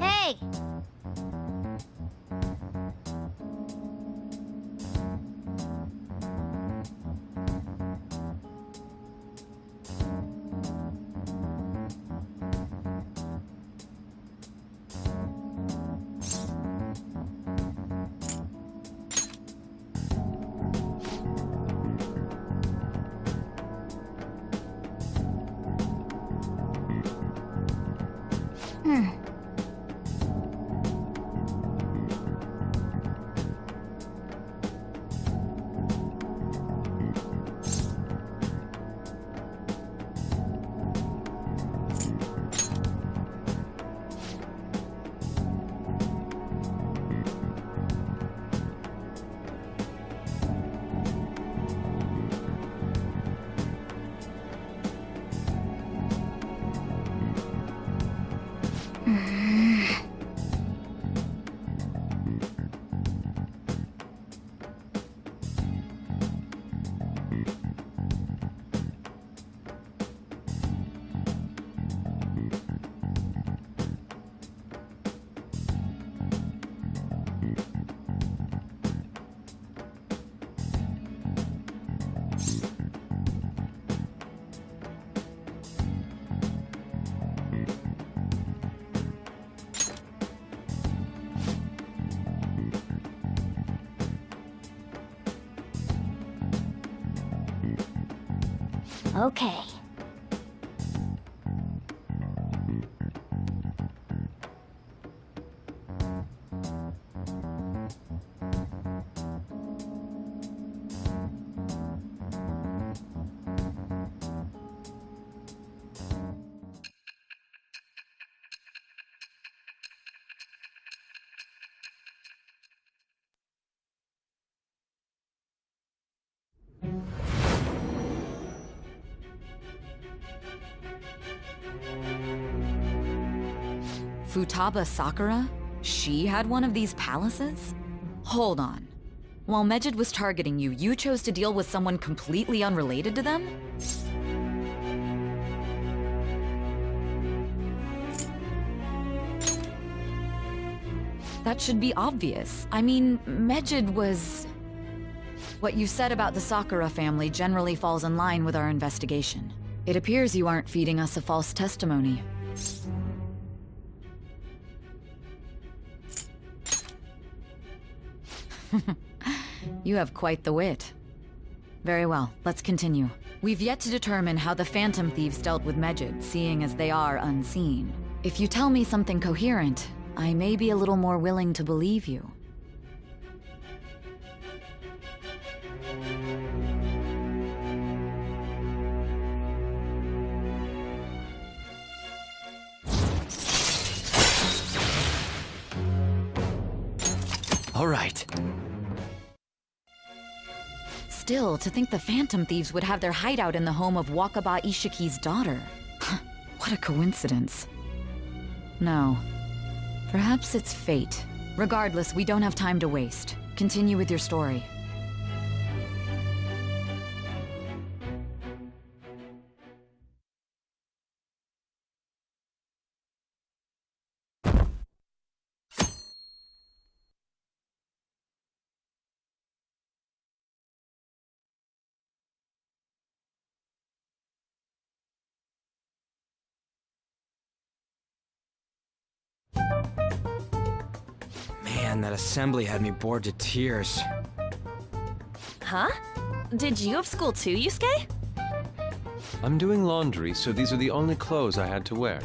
Hey! Okay. Futaba Sakura? She had one of these palaces? Hold on. While Medjed was targeting you, you chose to deal with someone completely unrelated to them? That should be obvious. I mean, Medjed was... What you said about the Sakura family generally falls in line with our investigation. It appears you aren't feeding us a false testimony. You have quite the wit. Very well, let's continue. We've yet to determine how the Phantom Thieves dealt with Medjed, seeing as they are unseen. If you tell me something coherent, I may be a little more willing to believe you. All right. Still, to think the Phantom Thieves would have their hideout in the home of Wakaba Ishiki's daughter. What a coincidence. No. Perhaps it's fate. Regardless, we don't have time to waste. Continue with your story. Man, that assembly had me bored to tears. Huh? Did you have school too, Yusuke? I'm doing laundry, so these are the only clothes I had to wear.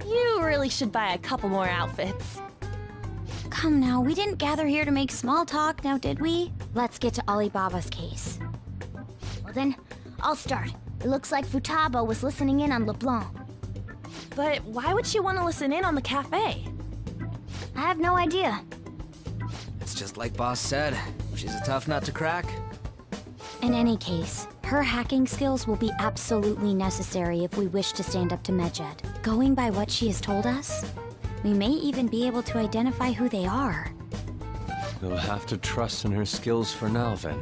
You really should buy a couple more outfits. Come now, we didn't gather here to make small talk, now did we? Let's get to Alibaba's case. Well then, I'll start. It looks like Futaba was listening in on LeBlanc. But why would she want to listen in on the cafe? I have no idea. It's just like Boss said. She's a tough nut to crack. In any case, her hacking skills will be absolutely necessary if we wish to stand up to Medjed. Going by what she has told us, we may even be able to identify who they are. We'll have to trust in her skills for now, then.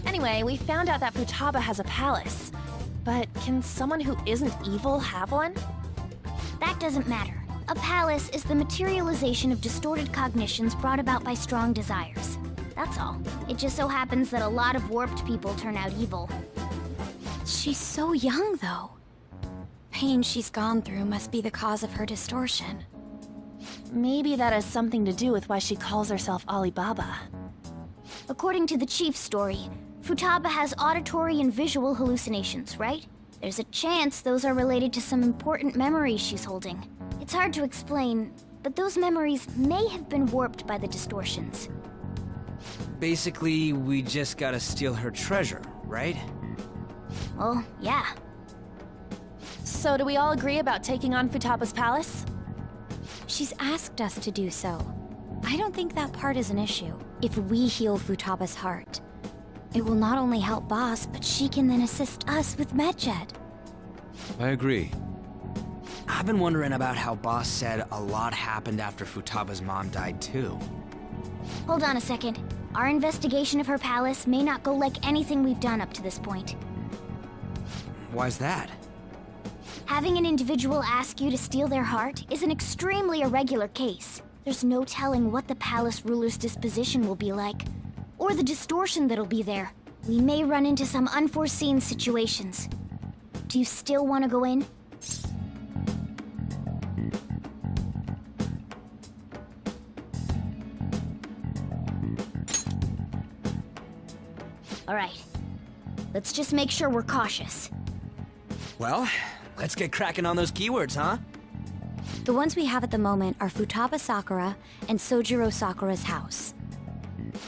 Anyway, we found out that Futaba has a palace. But can someone who isn't evil have one? That doesn't matter. A palace is the materialization of distorted cognitions brought about by strong desires. That's all. It just so happens that a lot of warped people turn out evil. She's so young, though. Pain she's gone through must be the cause of her distortion. Maybe that has something to do with why she calls herself Alibaba. According to the chief's story, Futaba has auditory and visual hallucinations, right? There's a chance those are related to some important memories she's holding. It's hard to explain, but those memories may have been warped by the distortions. Basically, we just gotta steal her treasure, right? Well, yeah. So do we all agree about taking on Futaba's palace? She's asked us to do so. I don't think that part is an issue. If we heal Futaba's heart, it will not only help Boss, but she can then assist us with Medjed. I agree. I've been wondering about how Boss said a lot happened after Futaba's mom died, too. Hold on a second. Our investigation of her palace may not go like anything we've done up to this point. Why's that? Having an individual ask you to steal their heart is an extremely irregular case. There's no telling what the palace ruler's disposition will be like, or the distortion that'll be there. We may run into some unforeseen situations. Do you still want to go in? All right. Let's just make sure we're cautious. Well, let's get cracking on those keywords, huh? The ones we have at the moment are Futaba Sakura and Sojiro Sakura's house.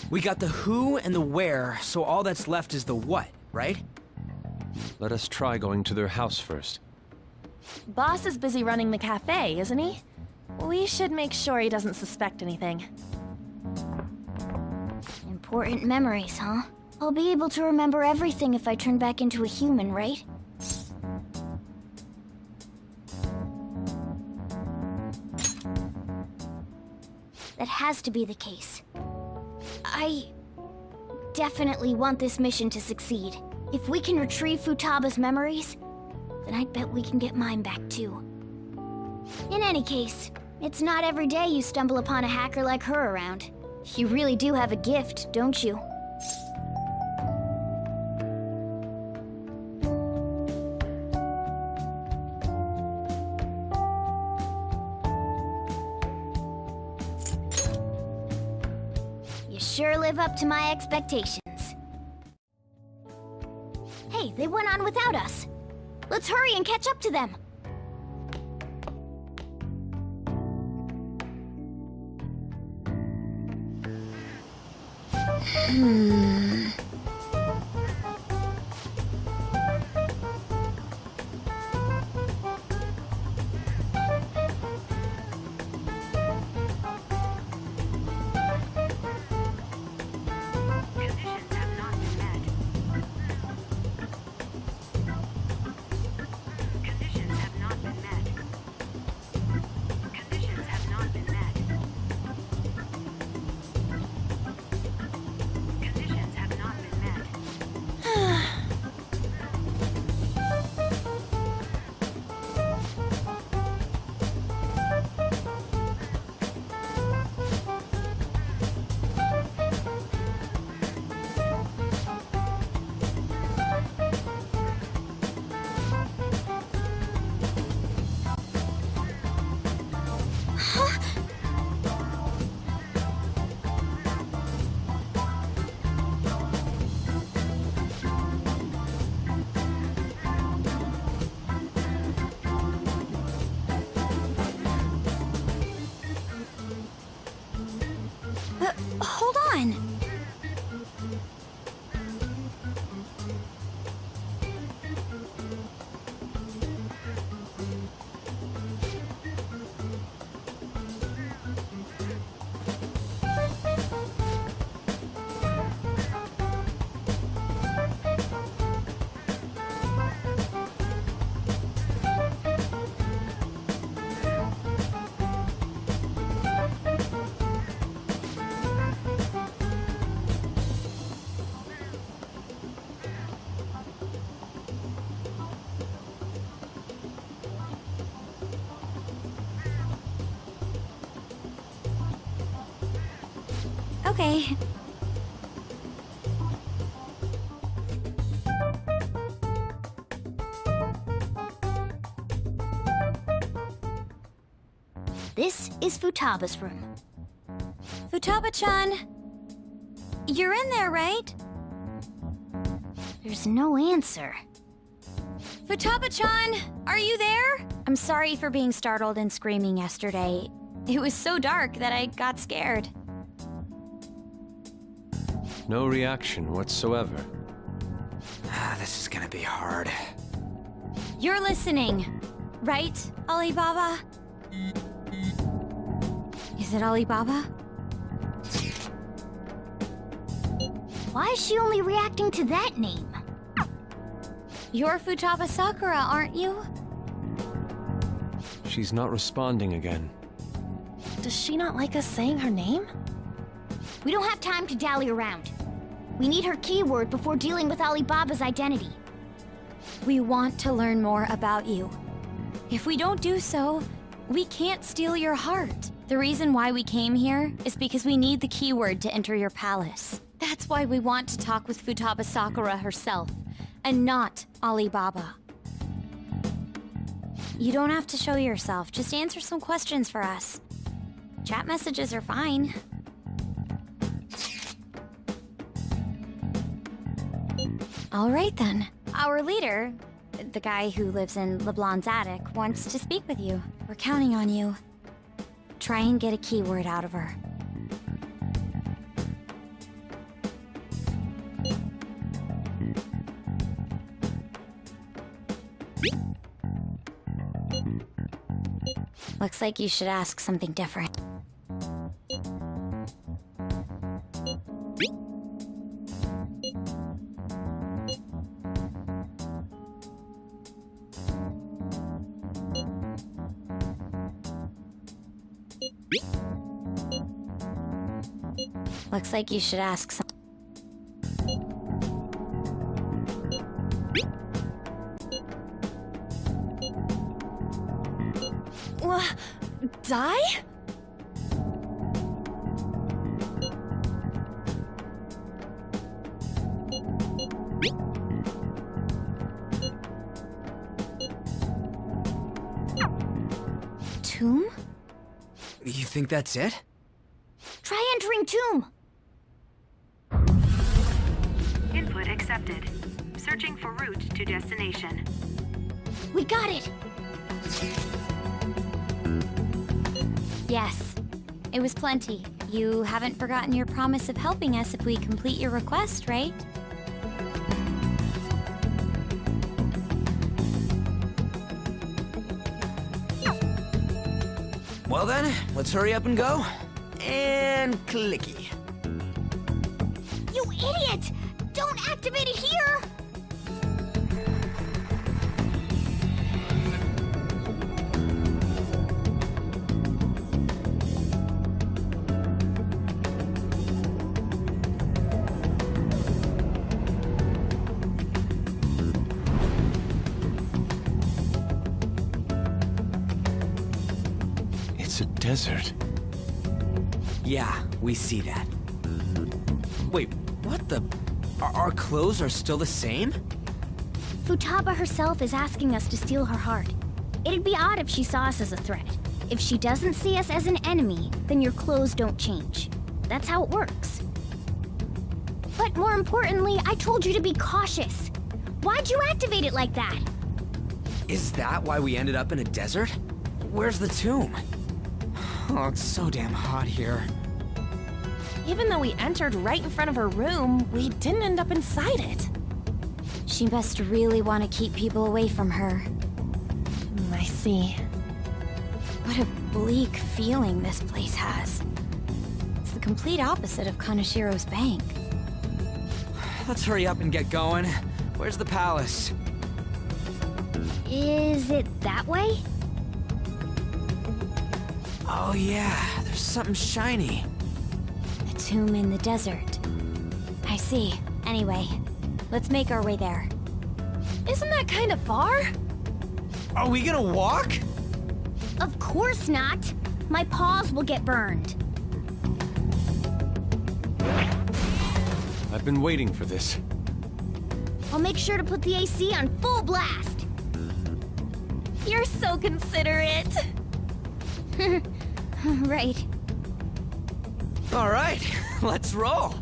We got the who and the where, so all that's left is the what, right? Let us try going to their house first. Boss is busy running the cafe, isn't he? We should make sure he doesn't suspect anything. Important memories, huh? I'll be able to remember everything if I turn back into a human, right? That has to be the case. I definitely want this mission to succeed. If we can retrieve Futaba's memories, then I bet we can get mine back too. In any case, it's not every day you stumble upon a hacker like her around. You really do have a gift, don't you? sure live up to my expectations. Hey, they went on without us. Let's hurry and catch up to them. Hold on. Okay. This is Futaba's room. Futaba-chan, you're in there, right? There's no answer. Futaba-chan, are you there? I'm sorry for being startled and screaming yesterday. It was so dark that I got scared. No reaction whatsoever. This is gonna be hard. You're listening, right, Alibaba? Is it Alibaba? Why is she only reacting to that name? You're Futaba Sakura, aren't you? She's not responding again. Does she not like us saying her name? We don't have time to dally around. We need her keyword before dealing with Alibaba's identity. We want to learn more about you. If we don't do so, we can't steal your heart. The reason why we came here is because we need the keyword to enter your palace. That's why we want to talk with Futaba Sakura herself, and not Alibaba. You don't have to show yourself, just answer some questions for us. Chat messages are fine. All right then. Our leader, the guy who lives in LeBlanc's attic, wants to speak with you. We're counting on you. Try and get a keyword out of her. Looks like you should ask something different. Looks like you should ask some. Die? Tomb? You think that's it? Try entering Tomb. Input accepted. Searching for route to destination. We got it! Yes, it was plenty. You haven't forgotten your promise of helping us if we complete your request, right? Well then, let's hurry up and go. And clicky. You idiot! Don't activate it here! It's a desert. Yeah, we see that. Wait, what the? Our clothes are still the same? Futaba herself is asking us to steal her heart. It'd be odd if she saw us as a threat. If she doesn't see us as an enemy, then your clothes don't change. That's how it works. But more importantly, I told you to be cautious. Why'd you activate it like that? Is that why we ended up in a desert? Where's the tomb? Oh, it's so damn hot here. Even though we entered right in front of her room, we didn't end up inside it. She must really want to keep people away from her. I see. What a bleak feeling this place has. It's the complete opposite of Kanashiro's bank. Let's hurry up and get going. Where's the palace? Is it that way? Oh yeah, there's something shiny. The tomb in the desert. I see. Anyway, let's make our way there. Isn't that kind of far? Are we gonna walk? Of course not. My paws will get burned. I've been waiting for this. I'll make sure to put the AC on full blast. You're so considerate. Right. All right, let's roll.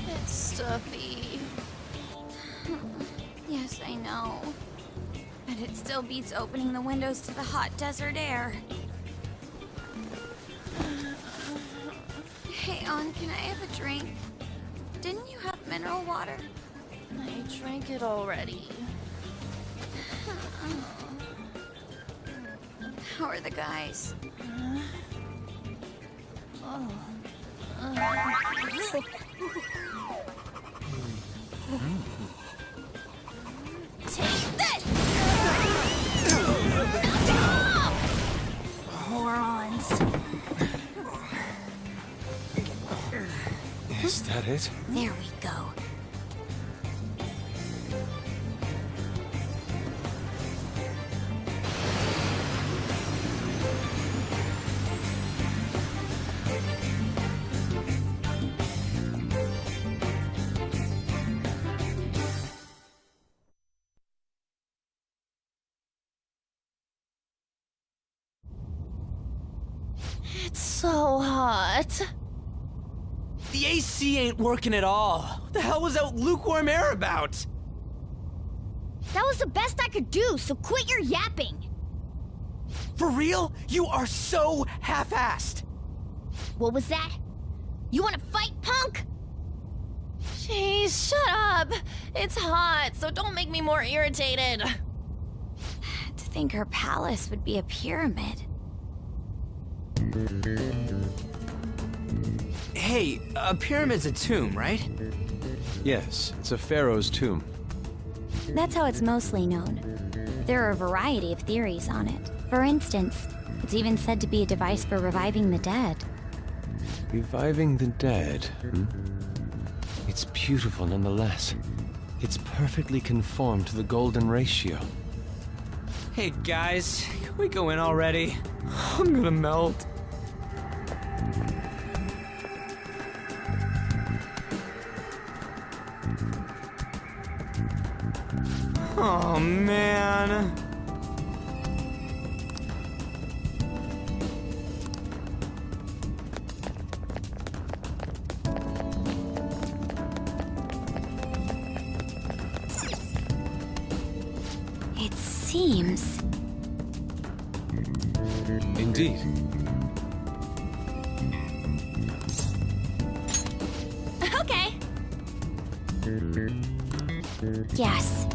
It's stuffy. Yes, I know. But it still beats opening the windows to the hot desert air. Hey, On, can I have a drink? Didn't you have mineral water? I drank it already. How are the guys? Take this! Morons. Is that it? There we go. It's so hot. The AC ain't working at all. What the hell was that lukewarm air about? That was the best I could do, so quit your yapping. For real? You are so half-assed. What was that? You want to fight, punk? Jeez, shut up. It's hot, so don't make me more irritated. To think her palace would be a pyramid. Hey, a pyramid's a tomb, right? Yes, it's a pharaoh's tomb. That's how it's mostly known. There are a variety of theories on it. For instance, it's even said to be a device for reviving the dead. Reviving the dead, hmm? It's beautiful nonetheless. It's perfectly conformed to the golden ratio. Hey guys, can we go in already? I'm gonna melt. Oh, man. It seems... Indeed. Okay. Yes.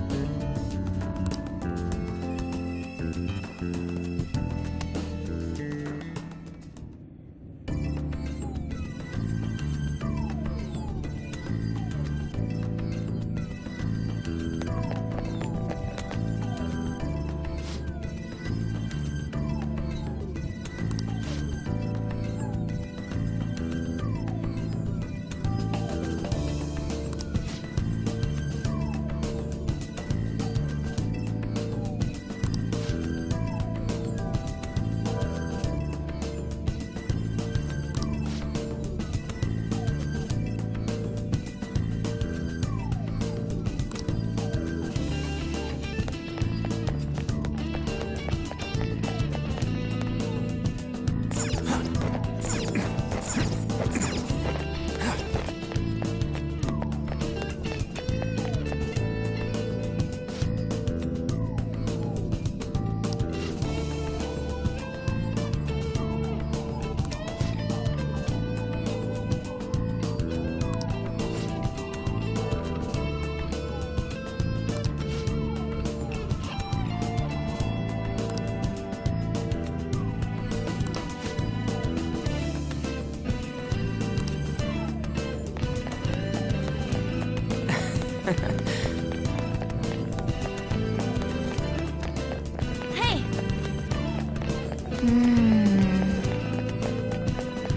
Hey!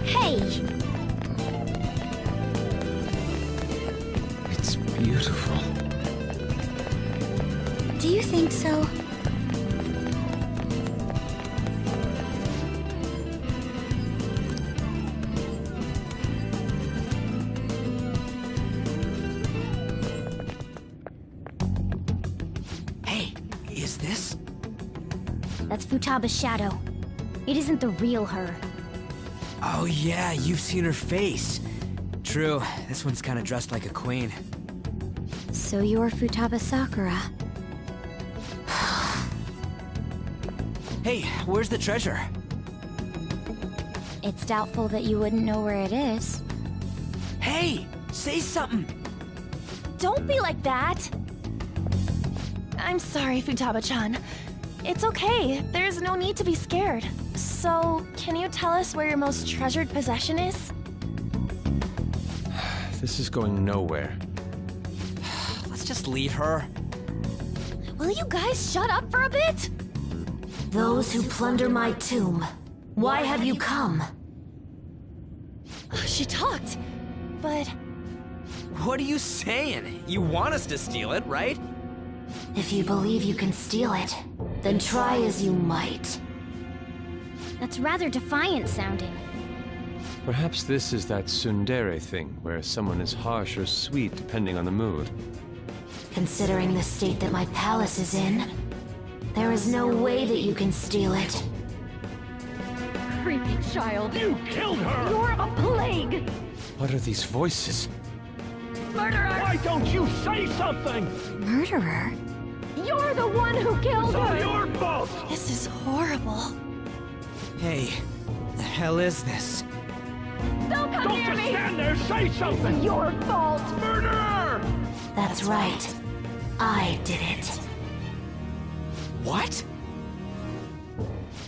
Hey! It's beautiful. Do you think so? Hey, is this? That's Futaba's shadow. It isn't the real her. Oh yeah, you've seen her face. True, this one's kind of dressed like a queen. So you're Futaba Sakura. Hey, where's the treasure? It's doubtful that you wouldn't know where it is. Hey, say something. Don't be like that! I'm sorry, Futaba-chan. It's okay. There's no need to be scared. So, can you tell us where your most treasured possession is? This is going nowhere. Let's just leave her. Will you guys shut up for a bit? Those who plunder my tomb, why have you come? She talked, but... What are you saying? You want us to steal it, right? If you believe you can steal it, then try as you might. That's rather defiant sounding. Perhaps this is that tsundere thing, where someone is harsh or sweet depending on the mood. Considering the state that my palace is in, there is no way that you can steal it. Creepy child. You killed her! You're a plague! What are these voices? Murderer! Why don't you say something? Murderer? You're the one who killed It's all her! your fault! This is horrible. Hey, the hell is this? Don't come Don't near just me! stand there, say something! Your fault! Murderer! That's right. I did it. What?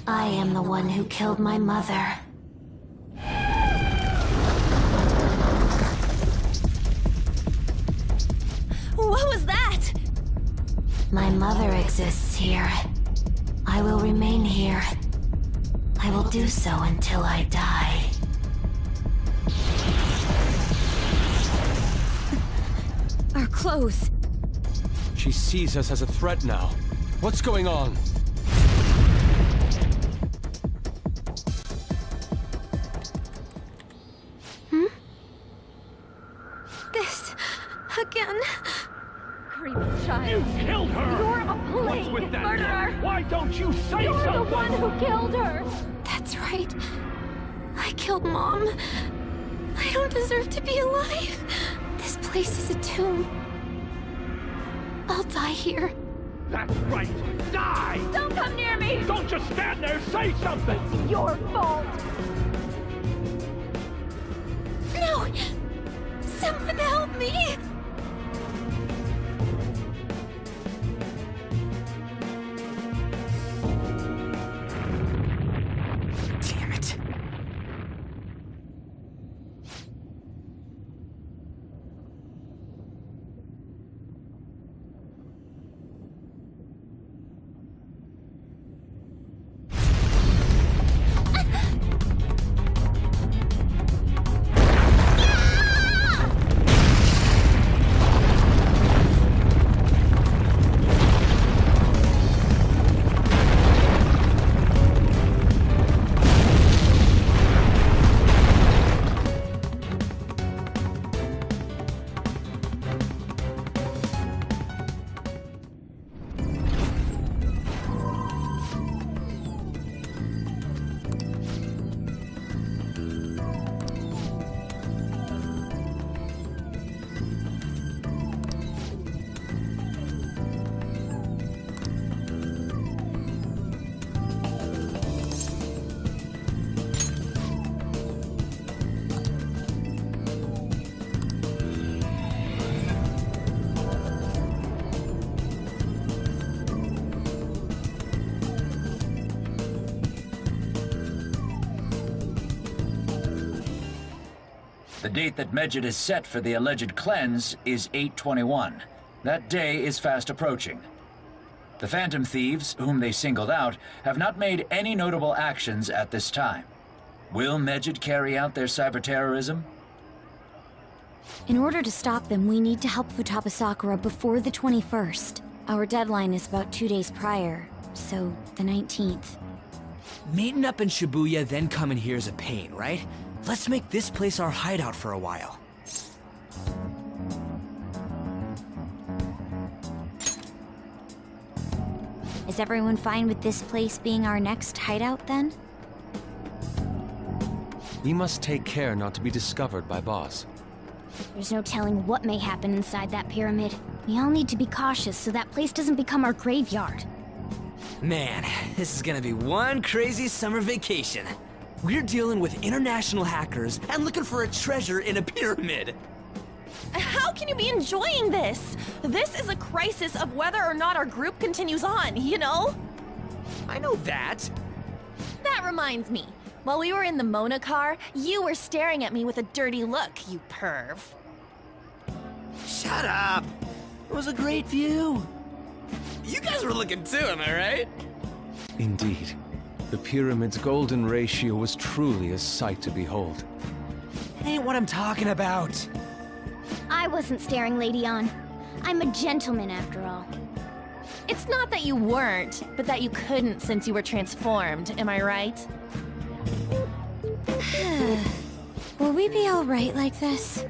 I am the one who killed my mother. What was that? My mother exists here. I will remain here. I will do so until I die. Our clothes. She sees us as a threat now. What's going on? This... again. Creepy child. You killed her! You're You're the one who killed her! That's right. I killed Mom. I don't deserve to be alive. This place is a tomb. I'll die here. That's right. Die! Don't come near me! Don't just stand there, say something! It's your fault! No! Someone help me! Damn it. The date that Medjed is set for the alleged cleanse is 8/21. That day is fast approaching. The Phantom Thieves, whom they singled out, have not made any notable actions at this time. Will Medjed carry out their cyber-terrorism? In order to stop them, we need to help Futaba Sakura before the 21st. Our deadline is about 2 days prior, so the 19th. Meeting up in Shibuya, then coming here is a pain, right? Let's make this place our hideout for a while. Is everyone fine with this place being our next hideout, then? We must take care not to be discovered by Boss. There's no telling what may happen inside that pyramid. We all need to be cautious so that place doesn't become our graveyard. Man, this is gonna be one crazy summer vacation. We're dealing with international hackers and looking for a treasure in a pyramid. How can you be enjoying this? This is a crisis of whether or not our group continues on, you know? I know that. That reminds me. While we were in the Mona car, you were staring at me with a dirty look, you perv. Shut up! It was a great view. You guys were looking too, am I right? Indeed. The pyramid's golden ratio was truly a sight to behold. That ain't what I'm talking about. I wasn't staring Lady On. I'm a gentleman after all. It's not that you weren't, but that you couldn't since you were transformed, am I right? Will we be alright like this?